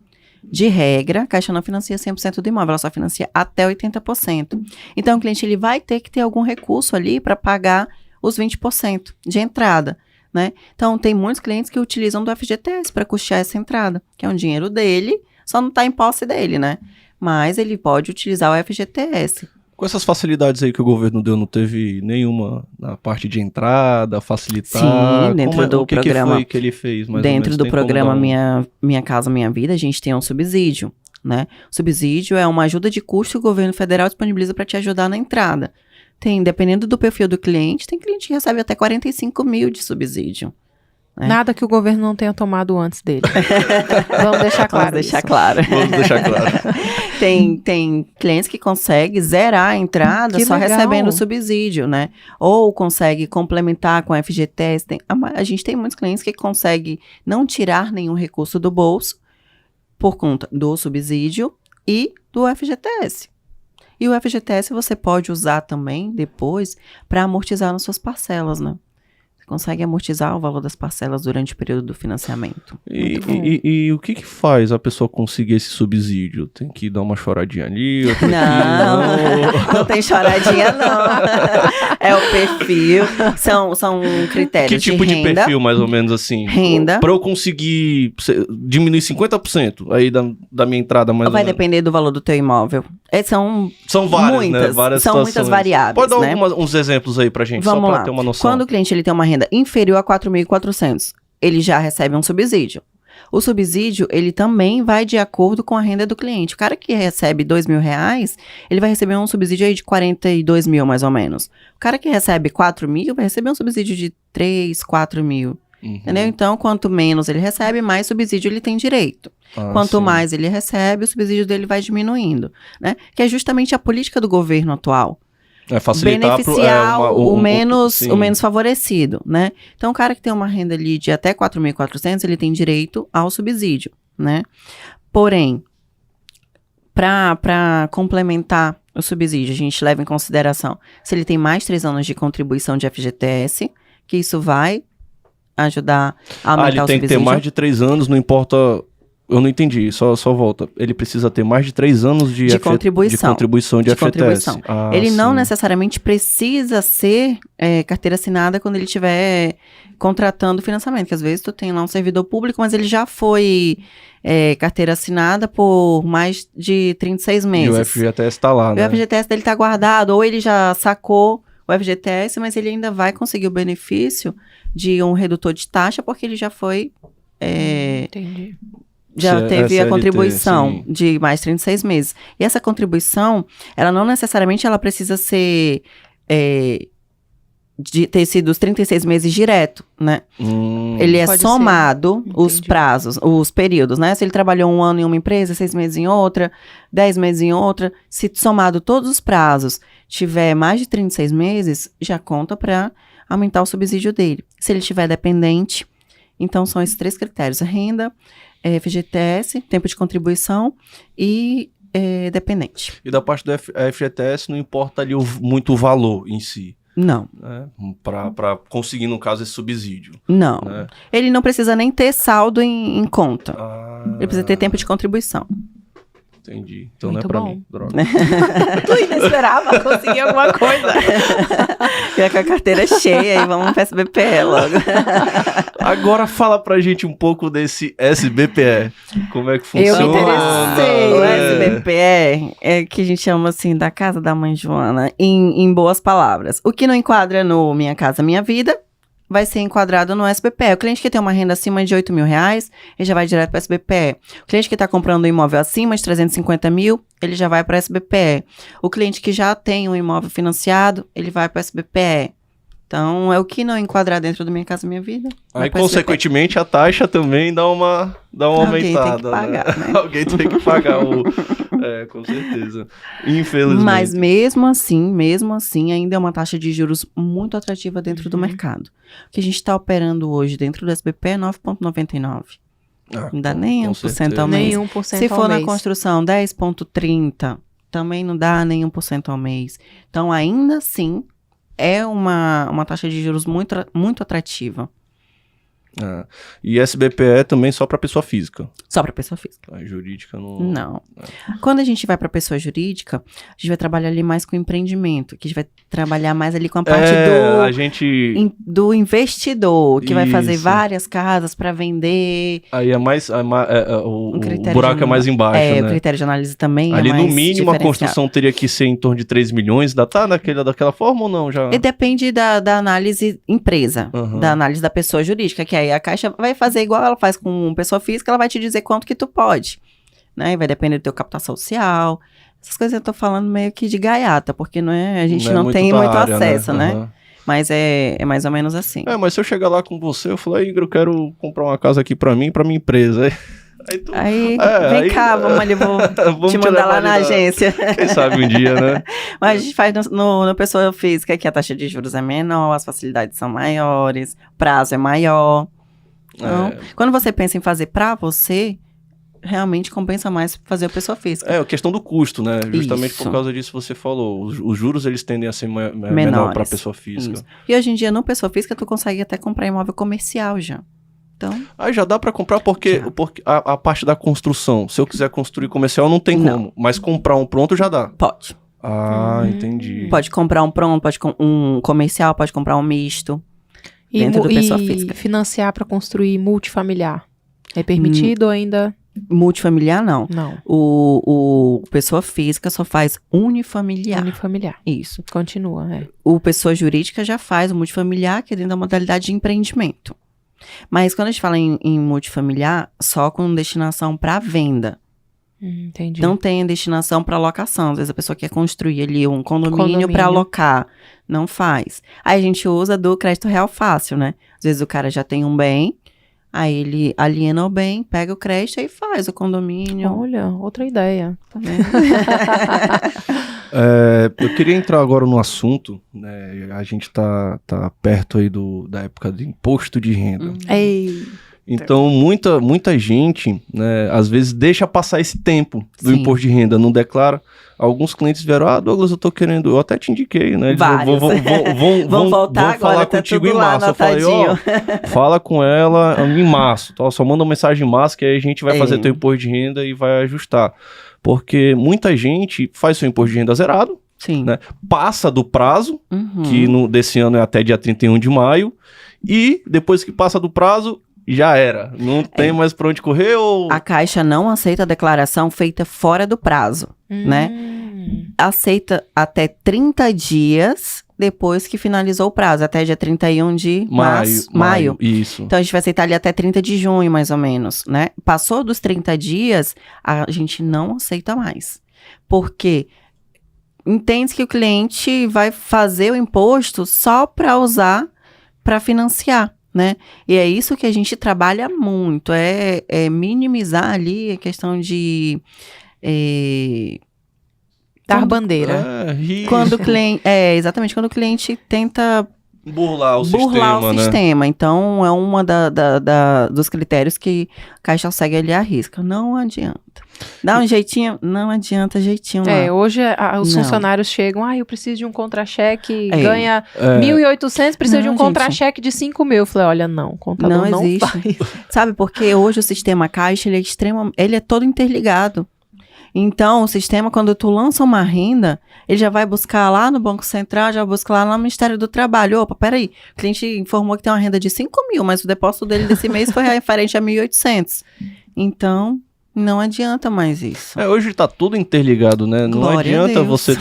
De regra, a Caixa não financia 100% do imóvel, ela só financia até 80%. Então, o cliente ele vai ter que ter algum recurso ali para pagar os 20% de entrada. Né? Então, tem muitos clientes que utilizam do FGTS para custear essa entrada, que é um dinheiro dele, só não está em posse dele, né? Mas ele pode utilizar o FGTS. Com essas facilidades aí que o governo deu, não teve nenhuma na parte de entrada, facilitar? Sim, dentro do programa. O que foi que ele fez? Dentro do programa Minha Casa Minha Vida, a gente tem um subsídio, né? O subsídio é uma ajuda de custo que o governo federal disponibiliza para te ajudar na entrada. Dependendo do perfil do cliente, tem cliente que recebe até 45 mil de subsídio. Né? Nada que o governo não tenha tomado antes dele. Vamos deixar claro. Vamos deixar claro. Tem clientes que conseguem zerar a entrada só recebendo o subsídio, né? Ou consegue complementar com a FGTS. A gente tem muitos clientes que conseguem não tirar nenhum recurso do bolso por conta do subsídio e do FGTS. E o FGTS você pode usar também depois para amortizar nas suas parcelas, né? Você consegue amortizar o valor das parcelas durante o período do financiamento. E o que faz a pessoa conseguir esse subsídio? Tem que dar uma choradinha ali? Não tem choradinha não. É o perfil, são critérios que tipo de perfil, mais ou menos assim? Renda. Para eu conseguir diminuir 50% aí da minha entrada, mais ou menos. Vai depender do valor do teu imóvel. São várias, muitas, né? Várias são situações. Muitas variáveis. Pode dar uns exemplos aí pra gente, Vamos só pra lá. ter uma noção. Quando o cliente ele tem uma renda inferior a 4.400, ele já recebe um subsídio. O subsídio, ele também vai de acordo com a renda do cliente. O cara que recebe R$2.000, ele vai receber um subsídio aí de 42 mil, mais ou menos. O cara que recebe 4 mil, vai receber um subsídio de 3, 4 mil. Entendeu? Então, quanto menos ele recebe, mais subsídio ele tem direito. Quanto mais ele recebe, o subsídio dele vai diminuindo, né? Que é justamente a política do governo atual. Facilitar beneficiar o menos favorecido, né? Então, o cara que tem uma renda ali de até 4.400, ele tem direito ao subsídio, né? Porém, para complementar o subsídio, a gente leva em consideração se ele tem mais 3 anos de contribuição de FGTS, que isso vai ajudar a aumentar o subsídio. Ele tem que ter mais de 3 anos, não importa... Eu não entendi, só volta. Ele precisa ter mais de 3 anos de contribuição de FGTS. Ele não necessariamente precisa ser carteira assinada quando ele estiver contratando financiamento, que às vezes tu tem lá um servidor público, mas ele já foi carteira assinada por mais de 36 meses. E o FGTS tá lá, né? O FGTS dele tá guardado, ou ele já sacou o FGTS, mas ele ainda vai conseguir o benefício de um redutor de taxa, porque ele já foi... Entendi. Já teve a contribuição sim. de mais 36 meses. E essa contribuição, ela não necessariamente ela precisa ser de ter sido os 36 meses direto, né? Ele é somado os prazos, os períodos, né? Se ele trabalhou 1 ano em uma empresa, 6 meses em outra, 10 meses em outra, se somado todos os prazos tiver mais de 36 meses, já conta para aumentar o subsídio dele. Se ele estiver dependente, então são esses 3 critérios: renda, FGTS, tempo de contribuição e dependente. E da parte do FGTS não importa ali muito o valor em si. Não. Né? Para conseguir, no caso, esse subsídio. Não. Né? Ele não precisa nem ter saldo em conta. Ele precisa ter tempo de contribuição. Entendi. Então muito não é pra bom. mim. Droga. Tu ainda esperava conseguir alguma coisa. Fica com a carteira cheia e vamos pro SBPE logo. Agora fala pra gente um pouco desse SBPE. Como é que funciona? Eu me interessei. O SBPE é que a gente chama assim da casa da mãe Joana, em boas palavras. O que não enquadra no Minha Casa Minha Vida vai ser enquadrado no SBPE. O cliente que tem uma renda acima de R$8.000, ele já vai direto para o SBPE. O cliente que está comprando um imóvel acima de 350 mil, ele já vai para o SBPE. O cliente que já tem um imóvel financiado, ele vai para o SBPE. Então, é o que não enquadrar dentro da Minha Casa Minha Vida. Aí, consequentemente, a taxa também dá uma aumentada. Alguém tem que pagar, né? Alguém tem que pagar com certeza. Infelizmente. Mas mesmo assim, ainda é uma taxa de juros muito atrativa dentro do mercado. O que a gente está operando hoje dentro do SBP é 9,99. Não dá nem 1% ao mês. Nem 1% Se for ao na mês. construção, 10,30, também não dá nem 1% ao mês. Então, ainda assim, é uma taxa de juros muito atrativa. E SBPE também só para pessoa física. Só para pessoa física. A jurídica não... Não. Quando a gente vai para pessoa jurídica, a gente vai trabalhar ali mais com empreendimento, que a gente vai trabalhar mais ali com a parte do investidor, que vai fazer várias casas para vender. Aí é mais... o buraco é mais embaixo, né? O critério de análise também ali é mais no mínimo a construção teria que ser em torno de 3 milhões. Ainda tá daquela forma ou não? Já... E depende da análise empresa, da análise da pessoa jurídica, que aí a Caixa vai fazer igual ela faz com pessoa física, ela vai te dizer quanto que tu pode, né? Vai depender do teu capital social. Essas coisas eu tô falando meio que de gaiata, porque a gente não tem muito acesso, né? Mas é mais ou menos assim. Mas se eu chegar lá com você, eu falo, Ingrid, eu quero comprar uma casa aqui pra mim e pra minha empresa. Vem cá, vamos ali, vou te mandar lá na agência. Quem sabe um dia, né? Mas a gente faz no pessoa física, que a taxa de juros é menor, as facilidades são maiores, o prazo é maior. Então, quando você pensa em fazer pra você, realmente compensa mais fazer a pessoa física. É a questão do custo, né? Justamente por causa disso você falou. Os juros, eles tendem a ser menor para pessoa física. Isso. E hoje em dia, no pessoa física, tu consegue até comprar imóvel comercial já. Então... já dá para comprar porque a parte da construção, se eu quiser construir comercial, não tem como. Mas comprar um pronto já dá. Pode. Entendi. Pode comprar um pronto, pode um comercial, pode comprar um misto. Dentro do pessoa física. E financiar para construir multifamiliar. É permitido ou ainda? Multifamiliar, não. Não. O pessoa física só faz unifamiliar. Unifamiliar. Isso. Continua, O pessoa jurídica já faz o multifamiliar, que é dentro da modalidade de empreendimento. Mas quando a gente fala em multifamiliar, só com destinação para venda. Entendi. Não tem destinação para locação. Às vezes a pessoa quer construir ali um condomínio para alocar. Não faz. Aí a gente usa do crédito real fácil, né? Às vezes o cara já tem um bem, aí ele aliena o bem, pega o crédito e faz o condomínio. Olha, outra ideia. Tá vendo? Eu queria entrar agora no assunto, né? A gente tá perto aí da época do imposto de renda. Então, muita gente, né, às vezes deixa passar esse tempo do imposto de renda, não declara. Alguns clientes vieram, Douglas, eu tô querendo, eu até te indiquei, né? Vários. Vão voltar falar agora, contigo tá em março. Eu falei, fala com ela em março, tá? Só manda uma mensagem em março que aí a gente vai fazer teu imposto de renda e vai ajustar. Porque muita gente faz seu imposto de renda zerado, né? Passa do prazo, que desse ano é até dia 31 de maio, e depois que passa do prazo, já era. Não tem mais pra onde correr ou... A Caixa não aceita a declaração feita fora do prazo, né? Aceita até 30 dias depois que finalizou o prazo, até dia 31 de maio. Isso. Então, a gente vai aceitar ali até 30 de junho, mais ou menos, né? Passou dos 30 dias, a gente não aceita mais. Porque entende que o cliente vai fazer o imposto só para usar para financiar, né? E é isso que a gente trabalha muito, é minimizar ali a questão de... dar bandeira. Quando o cliente... exatamente, quando o cliente tenta... burlar o sistema. Então, é uma dos critérios que a Caixa segue ali à risca. Não adianta. Dá um jeitinho, não adianta jeitinho lá. Hoje os funcionários chegam, eu preciso de um contra-cheque, ganha 1.800, preciso de um contra-cheque de 5.000. Eu falei, olha, não, contador não existe. Sabe, porque hoje o sistema Caixa, ele é todo interligado. Então, o sistema, quando tu lança uma renda, ele já vai buscar lá no Banco Central, já busca lá no Ministério do Trabalho. Opa, peraí, o cliente informou que tem uma renda de 5.000, mas o depósito dele desse mês foi referente a 1.800. Então, não adianta mais isso. Hoje tá tudo interligado, né? Não adianta você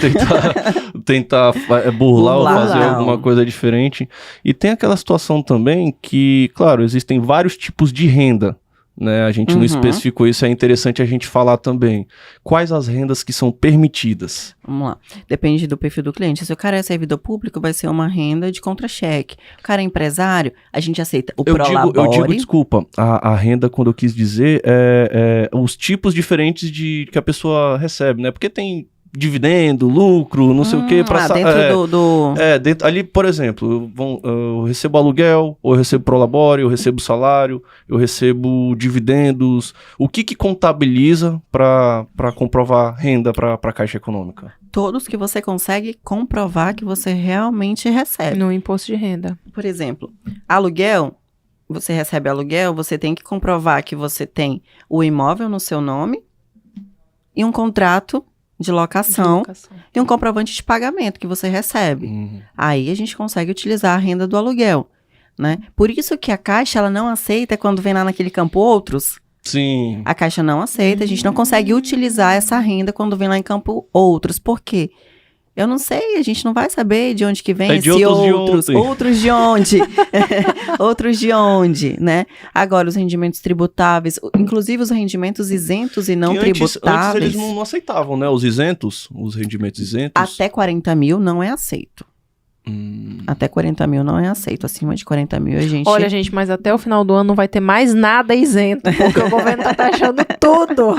tentar burlar ou fazer alguma coisa diferente. E tem aquela situação também que, claro, existem vários tipos de renda, né? A gente não especificou isso, é interessante a gente falar também. Quais as rendas que são permitidas? Vamos lá. Depende do perfil do cliente. Se o cara é servidor público, vai ser uma renda de contra-cheque. O cara é empresário, a gente aceita o Prolabore. Eu digo, desculpa, a renda, quando eu quis dizer, os tipos diferentes que a pessoa recebe, né? Porque tem dividendo, lucro, não sei o quê. Dentro ali, por exemplo, eu recebo aluguel, ou eu recebo Prolabore, eu recebo salário, eu recebo dividendos. O que contabiliza para comprovar renda para a Caixa Econômica? Todos que você consegue comprovar que você realmente recebe. No imposto de renda. Por exemplo, aluguel, você recebe aluguel, você tem que comprovar que você tem o imóvel no seu nome e um contrato de locação e um comprovante de pagamento que você recebe. Aí a gente consegue utilizar a renda do aluguel, né? Por isso que a Caixa, ela não aceita quando vem lá naquele campo outros. Sim. A Caixa não aceita, a gente não consegue utilizar essa renda quando vem lá em campo outros. Por quê? Eu não sei, a gente não vai saber de onde que vem esse outros de onde? Outros de onde, né? Agora, os rendimentos tributáveis, inclusive os rendimentos isentos e não tributáveis. Antes eles não aceitavam, né? Os isentos, os rendimentos isentos. Até 40 mil não é aceito. Até 40 mil não é aceito. Acima de 40 mil a gente... Olha, gente, mas até o final do ano não vai ter mais nada isento, porque o governo tá taxando tudo.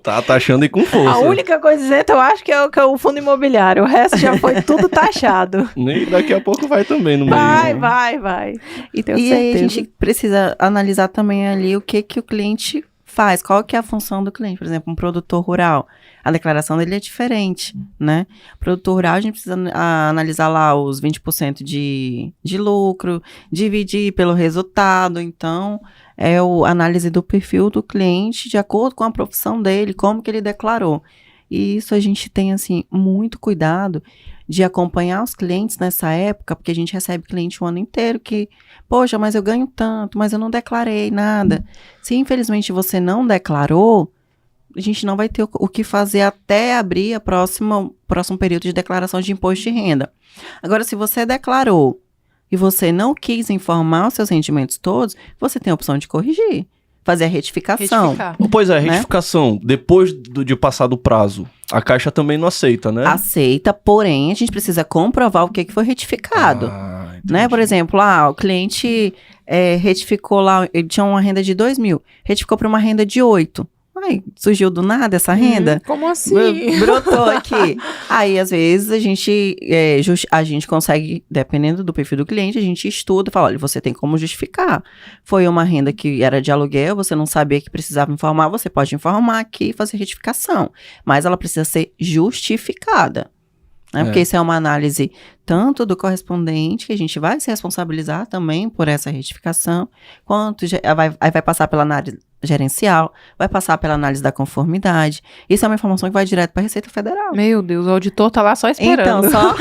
Tá taxando e com força. A única coisa isenta eu acho que é o fundo imobiliário. O resto já foi tudo taxado. Nem daqui a pouco vai também no meio. Vai. E tenho certeza. Aí a gente precisa analisar também ali o que o cliente faz. Qual que é a função do cliente? Por exemplo, um produtor rural. A declaração dele é diferente, né? Produtor rural, a gente precisa analisar lá os 20% de lucro, dividir pelo resultado. Então, é a análise do perfil do cliente de acordo com a profissão dele, como que ele declarou. E isso a gente tem, assim, muito cuidado de acompanhar os clientes nessa época, porque a gente recebe cliente o ano inteiro que, poxa, mas eu ganho tanto, mas eu não declarei nada. Se, infelizmente, você não declarou, a gente não vai ter o que fazer até abrir o próximo período de declaração de imposto de renda. Agora, se você declarou e você não quis informar os seus rendimentos todos, você tem a opção de corrigir, fazer a retificação. Pois é, a retificação, né? Depois de passar do prazo, a Caixa também não aceita, né? Aceita, porém, a gente precisa comprovar o que foi retificado. Né? Por exemplo, o cliente retificou lá, ele tinha uma renda de 2 mil, retificou para uma renda de 8. Ai, surgiu do nada essa renda? Como assim? Brotou aqui. Aí, às vezes, a gente consegue, dependendo do perfil do cliente, a gente estuda e fala, olha, você tem como justificar. Foi uma renda que era de aluguel, você não sabia que precisava informar, você pode informar aqui e fazer retificação. Mas ela precisa ser justificada. Né? Porque isso é uma análise tanto do correspondente, que a gente vai se responsabilizar também por essa retificação, quanto vai passar pela análise gerencial, vai passar pela análise da conformidade. Isso é uma informação que vai direto para a Receita Federal. Meu Deus, o auditor tá lá só esperando. Então,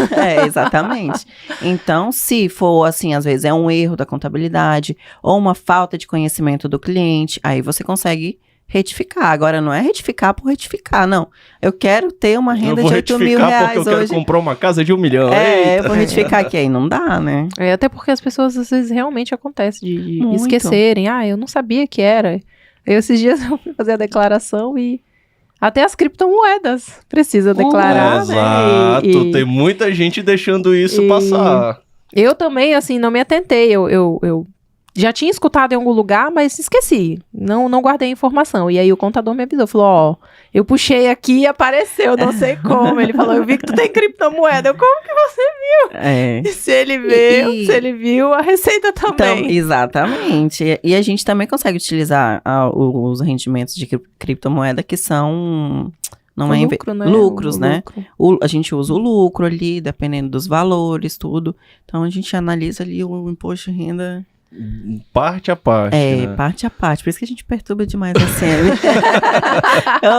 exatamente. Então, se for assim, às vezes é um erro da contabilidade ou uma falta de conhecimento do cliente, aí você consegue retificar. Agora, não é retificar por retificar, não. Eu quero ter uma renda de 8 mil reais porque eu quero comprar uma casa de 1 milhão. Eu vou retificar aqui, aí não dá, né? Até porque as pessoas, às vezes, realmente acontece de esquecerem. Eu não sabia que era. Esses dias eu fui fazer a declaração e até as criptomoedas precisa declarar, Exato, né? Tem muita gente deixando isso passar. Eu também, assim, não me atentei. Eu já tinha escutado em algum lugar, mas esqueci. Não guardei a informação. E aí o contador me avisou, falou, eu puxei aqui e apareceu, não sei como. Ele falou, eu vi que tu tem criptomoeda. Como que você viu? Se ele viu, a Receita também. Então, exatamente. E a gente também consegue utilizar os rendimentos de criptomoeda que são... lucro, né? Lucros, né? Lucro. A gente usa o lucro ali, dependendo dos valores, tudo. Então, a gente analisa ali o imposto de renda... Parte a parte. Né? Parte a parte. Por isso que a gente perturba demais a cena.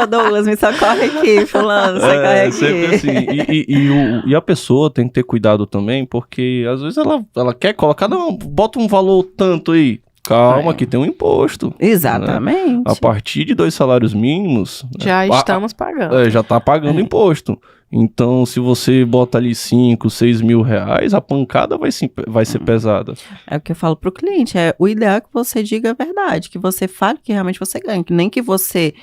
Ô, Douglas, me socorre aqui, fulano, socorre aqui. Sempre assim. E a pessoa tem que ter cuidado também, porque às vezes ela quer colocar, não, bota um valor tanto aí. Calma, que tem um imposto. Exatamente. Né? A partir de 2 salários mínimos... Já estamos pagando. Já está pagando imposto. Então, se você bota ali 5, 6 mil reais, a pancada vai ser pesada. É o que eu falo pro cliente, o ideal é que você diga a verdade, que você fale que realmente você ganha, que nem que você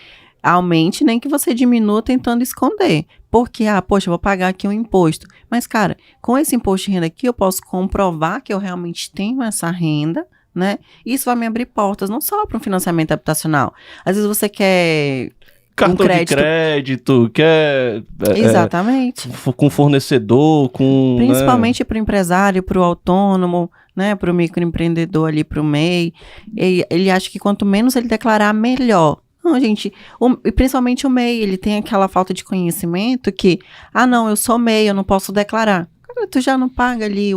aumente, nem que você diminua tentando esconder. Porque, poxa, eu vou pagar aqui um imposto. Mas, cara, com esse imposto de renda aqui, eu posso comprovar que eu realmente tenho essa renda, né? Isso vai me abrir portas, não só para um financiamento habitacional. Às vezes você quer Cartão de crédito, quer... Exatamente. Com fornecedor, com... Principalmente para o empresário, para o autônomo, né? Para o microempreendedor ali, para o MEI. Ele acha que quanto menos ele declarar, melhor. Não, gente, e principalmente o MEI, ele tem aquela falta de conhecimento que, não, eu sou MEI, eu não posso declarar. Cara, tu já não paga ali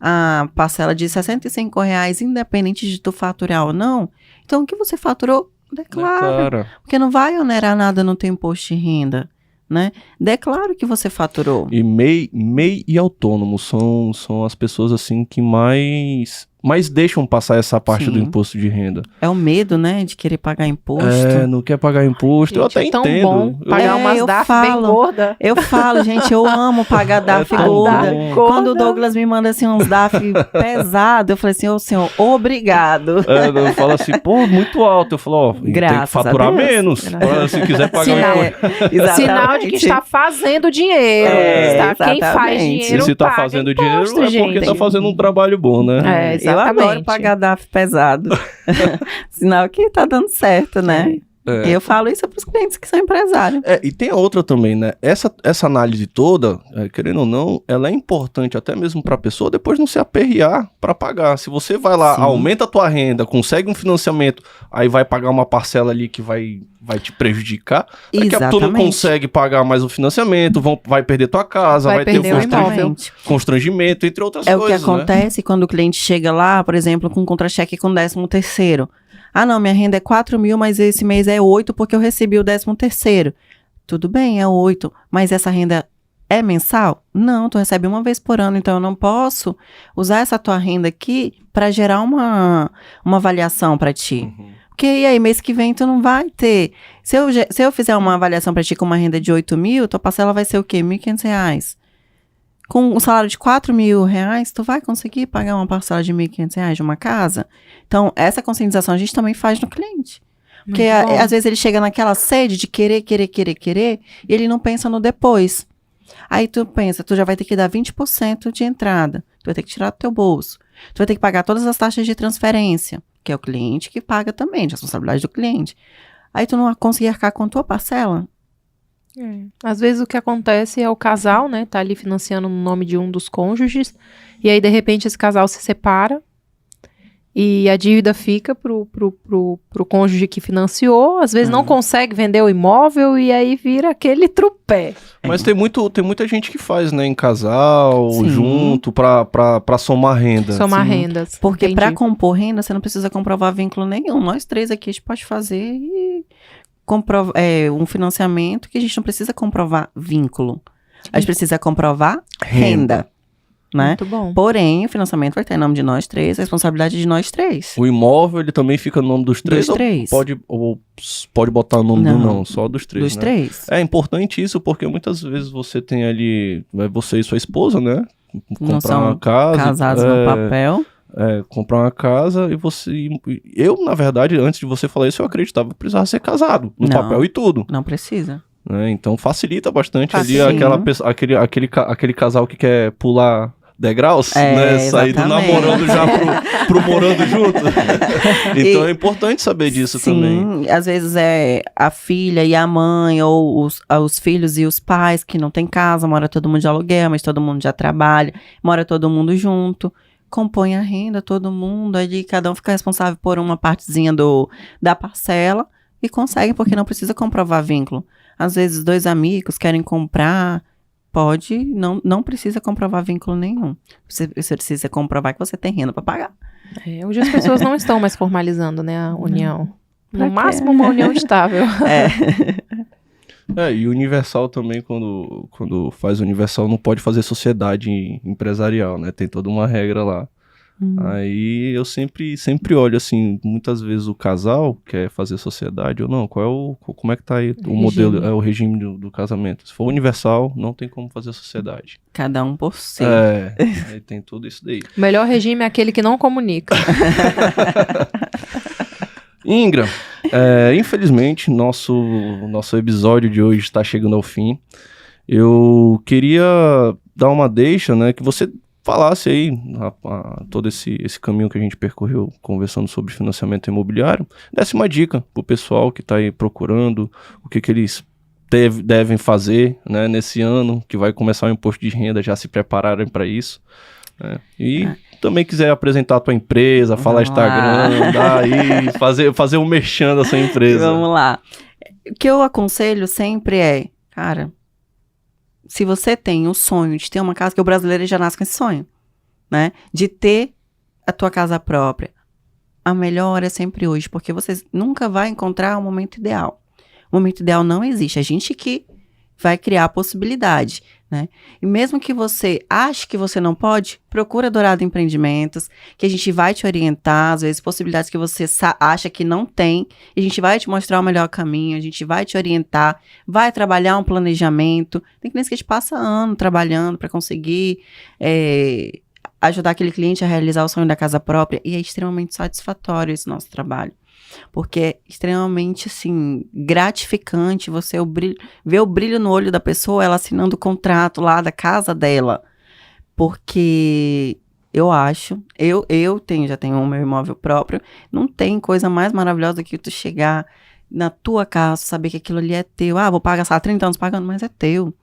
a parcela de R$65, independente de tu faturar ou não. Então, o que você faturou, declara. Porque não vai onerar nada no teu imposto de renda, né? Declara que você faturou. E MEI e autônomo são as pessoas, assim, que mais deixam passar essa parte do imposto de renda. É o medo, né, de querer pagar imposto. Não quer pagar imposto. Gente, eu até entendo. É tão bom pagar umas DAF bem gorda. Eu falo, gente, eu amo pagar DAF gorda. Quando o Douglas me manda, assim, uns DAF pesados, eu falei assim, ô senhor, obrigado. Eu falo assim, pô, muito alto. Eu falo, tem que faturar menos. Se quiser pagar Sinal de que está fazendo dinheiro. Quem faz dinheiro, e se está fazendo dinheiro, é porque está fazendo um trabalho bom, né? Eu adoro pagar DAF pesado. Sinal que tá dando certo, né? E eu falo isso para os clientes que são empresários. E tem outra também, né? Essa análise toda, querendo ou não, ela é importante até mesmo para a pessoa depois não se aperrear para pagar. Se você vai lá, aumenta a tua renda, consegue um financiamento, aí vai pagar uma parcela ali que vai te prejudicar. Daqui a pouco tu não consegue pagar mais o financiamento, vai perder tua casa, vai ter um constrangimento, entre outras coisas. É o que acontece quando o cliente chega lá, por exemplo, com um contra-cheque com 13º. Não, minha renda é 4 mil, mas esse mês é 8 porque eu recebi o 13º. Tudo bem, é 8, mas essa renda é mensal? Não, tu recebe uma vez por ano, então eu não posso usar essa tua renda aqui para gerar uma avaliação para ti. Porque e aí, mês que vem tu não vai ter. Se eu fizer uma avaliação para ti com uma renda de 8 mil, tua parcela vai ser o quê? R$1.500. Com um salário de 4 mil reais, tu vai conseguir pagar uma parcela de R$1.500 de uma casa? Então, essa conscientização a gente também faz no cliente. Porque às vezes ele chega naquela sede de querer, e ele não pensa no depois. Aí tu pensa, tu já vai ter que dar 20% de entrada. Tu vai ter que tirar do teu bolso. Tu vai ter que pagar todas as taxas de transferência, que é o cliente que paga também, de responsabilidade do cliente. Aí tu não vai conseguir arcar com a tua parcela. Às vezes o que acontece é o casal, né, tá ali financiando no nome de um dos cônjuges, e aí de repente esse casal se separa, e a dívida fica pro cônjuge que financiou, às vezes não consegue vender o imóvel, e aí vira aquele trupé. Mas tem muita gente que faz, né, em casal, junto, pra somar renda. Somar rendas. Porque pra compor renda, você não precisa comprovar vínculo nenhum. Nós três aqui, a gente pode fazer um financiamento que a gente não precisa comprovar vínculo. A gente precisa comprovar renda. Né? Muito bom. Porém, o financiamento vai estar em nome de nós três, a responsabilidade de nós três. O imóvel, ele também fica no nome dos três? Dos três. Ou pode botar o nome não, só dos três, dos né? três. É importante isso, porque muitas vezes você tem ali, você e sua esposa, né? Comprar uma casa. Casados no papel. Comprar uma casa e você... Eu, na verdade, antes de você falar isso, eu acreditava que precisava ser casado, no papel e tudo. Não precisa. Então facilita bastante ali aquele casal que quer pular degraus, né? Sair do namorando já pro morando junto. Então é importante saber disso também. Sim, às vezes é a filha e a mãe, ou os filhos e os pais que não tem casa, mora todo mundo de aluguel, mas todo mundo já trabalha, mora todo mundo junto. Compõe a renda, todo mundo, aí cada um fica responsável por uma partezinha da parcela e consegue, porque não precisa comprovar vínculo. Às vezes 2 amigos querem comprar, não precisa comprovar vínculo nenhum. Você precisa comprovar que você tem renda para pagar. Hoje as pessoas não estão mais formalizando, né, a união. No máximo uma união estável. E Universal também, quando faz Universal, não pode fazer sociedade empresarial, né? Tem toda uma regra lá. Aí eu sempre olho assim, muitas vezes o casal quer fazer sociedade ou não, como é que tá aí o modelo, o regime do casamento. Se for universal, não tem como fazer sociedade. Cada um por si. Aí tem tudo isso daí. O melhor regime é aquele que não comunica. Ingra, infelizmente nosso episódio de hoje está chegando ao fim. Eu queria dar uma deixa, né, que você falasse aí todo esse caminho que a gente percorreu conversando sobre financiamento imobiliário, desse uma dica pro pessoal que está aí procurando, o que eles devem fazer, né, nesse ano que vai começar o imposto de renda, já se prepararem para isso, né? E também quiser apresentar a tua empresa, falar Instagram, fazer um merchan da sua empresa. Vamos lá. O que eu aconselho sempre é, cara, se você tem o sonho de ter uma casa, que o brasileiro já nasce com esse sonho, né? De ter a tua casa própria, a melhor hora é sempre hoje, porque você nunca vai encontrar o momento ideal. O momento ideal não existe, a gente que vai criar a possibilidade, né? E mesmo que você ache que você não pode, procura Dourado Empreendimentos, que a gente vai te orientar, às vezes possibilidades que você acha que não tem, e a gente vai te mostrar o melhor caminho, a gente vai te orientar, vai trabalhar um planejamento. Tem clientes que a gente passa ano trabalhando para conseguir ajudar aquele cliente a realizar o sonho da casa própria, e é extremamente satisfatório esse nosso trabalho. Porque é extremamente, assim, gratificante você ver o brilho no olho da pessoa, ela assinando o contrato lá da casa dela. Porque eu acho, já tenho o meu imóvel próprio, não tem coisa mais maravilhosa do que tu chegar na tua casa, saber que aquilo ali é teu. Vou pagar, 30 anos pagando, mas é teu,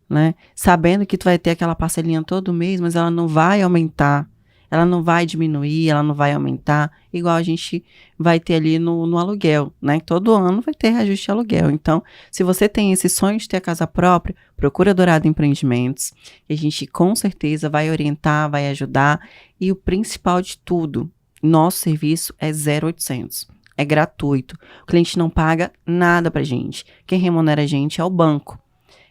né? Sabendo que tu vai ter aquela parcelinha todo mês, mas ela não vai aumentar. Ela não vai diminuir, ela não vai aumentar, igual a gente vai ter ali no aluguel, né? Todo ano vai ter reajuste de aluguel. Então, se você tem esse sonho de ter a casa própria, procura Dourado Empreendimentos, que a gente com certeza vai orientar, vai ajudar. E o principal de tudo, nosso serviço é 0800. É gratuito. O cliente não paga nada pra gente. Quem remunera a gente é o banco.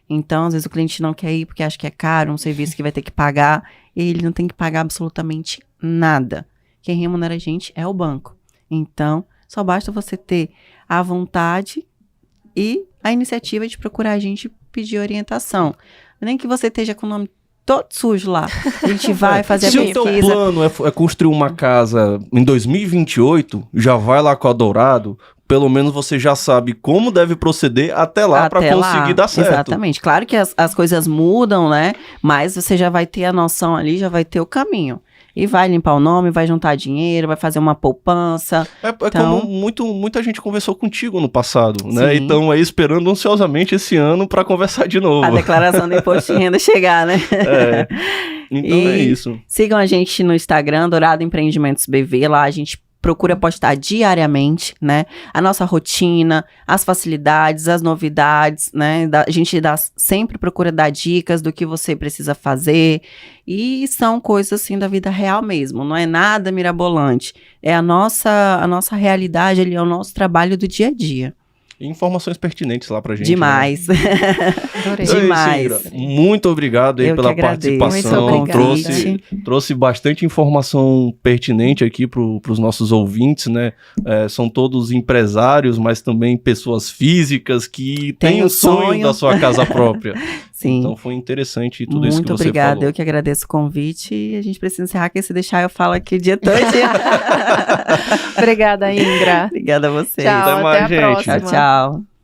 Então, às vezes o cliente não quer ir porque acha que é caro, um serviço que vai ter que pagar, ele não tem que pagar absolutamente nada. Quem remunera a gente é o banco. Então, só basta você ter a vontade e a iniciativa de procurar a gente e pedir orientação. Nem que você esteja com o nome todo sujo lá. A gente vai fazer a pesquisa. Se o teu plano é construir uma casa em 2028, já vai lá com a Dourado, pelo menos você já sabe como deve proceder até lá para conseguir dar certo. Exatamente. Claro que as coisas mudam, né? Mas você já vai ter a noção ali, já vai ter o caminho. E vai limpar o nome, vai juntar dinheiro, vai fazer uma poupança. Então, como muita gente conversou contigo no passado, né? Sim. Então aí esperando ansiosamente esse ano para conversar de novo. A declaração do imposto de renda chegar, né? Então é isso. Sigam a gente no Instagram, Dourado Empreendimentos BV, lá a gente procura postar diariamente, né? A nossa rotina, as facilidades, as novidades, né? A gente sempre procura dar dicas do que você precisa fazer. E são coisas assim da vida real mesmo, não é nada mirabolante. É a nossa realidade ali, é o nosso trabalho do dia a dia. E informações pertinentes lá pra gente. Demais. Né? Adorei. Demais. Muito obrigado aí pela participação. Trouxe bastante informação pertinente aqui pros nossos ouvintes, né? São todos empresários, mas também pessoas físicas que têm o sonho da sua casa própria. Sim. Então foi interessante tudo isso que você falou. Muito obrigada, eu que agradeço o convite e a gente precisa encerrar, que se deixar eu falo aqui o dia todo. Obrigada, Ingra. Obrigada a você. Tchau, até mais, a gente. próxima. Tchau, tchau.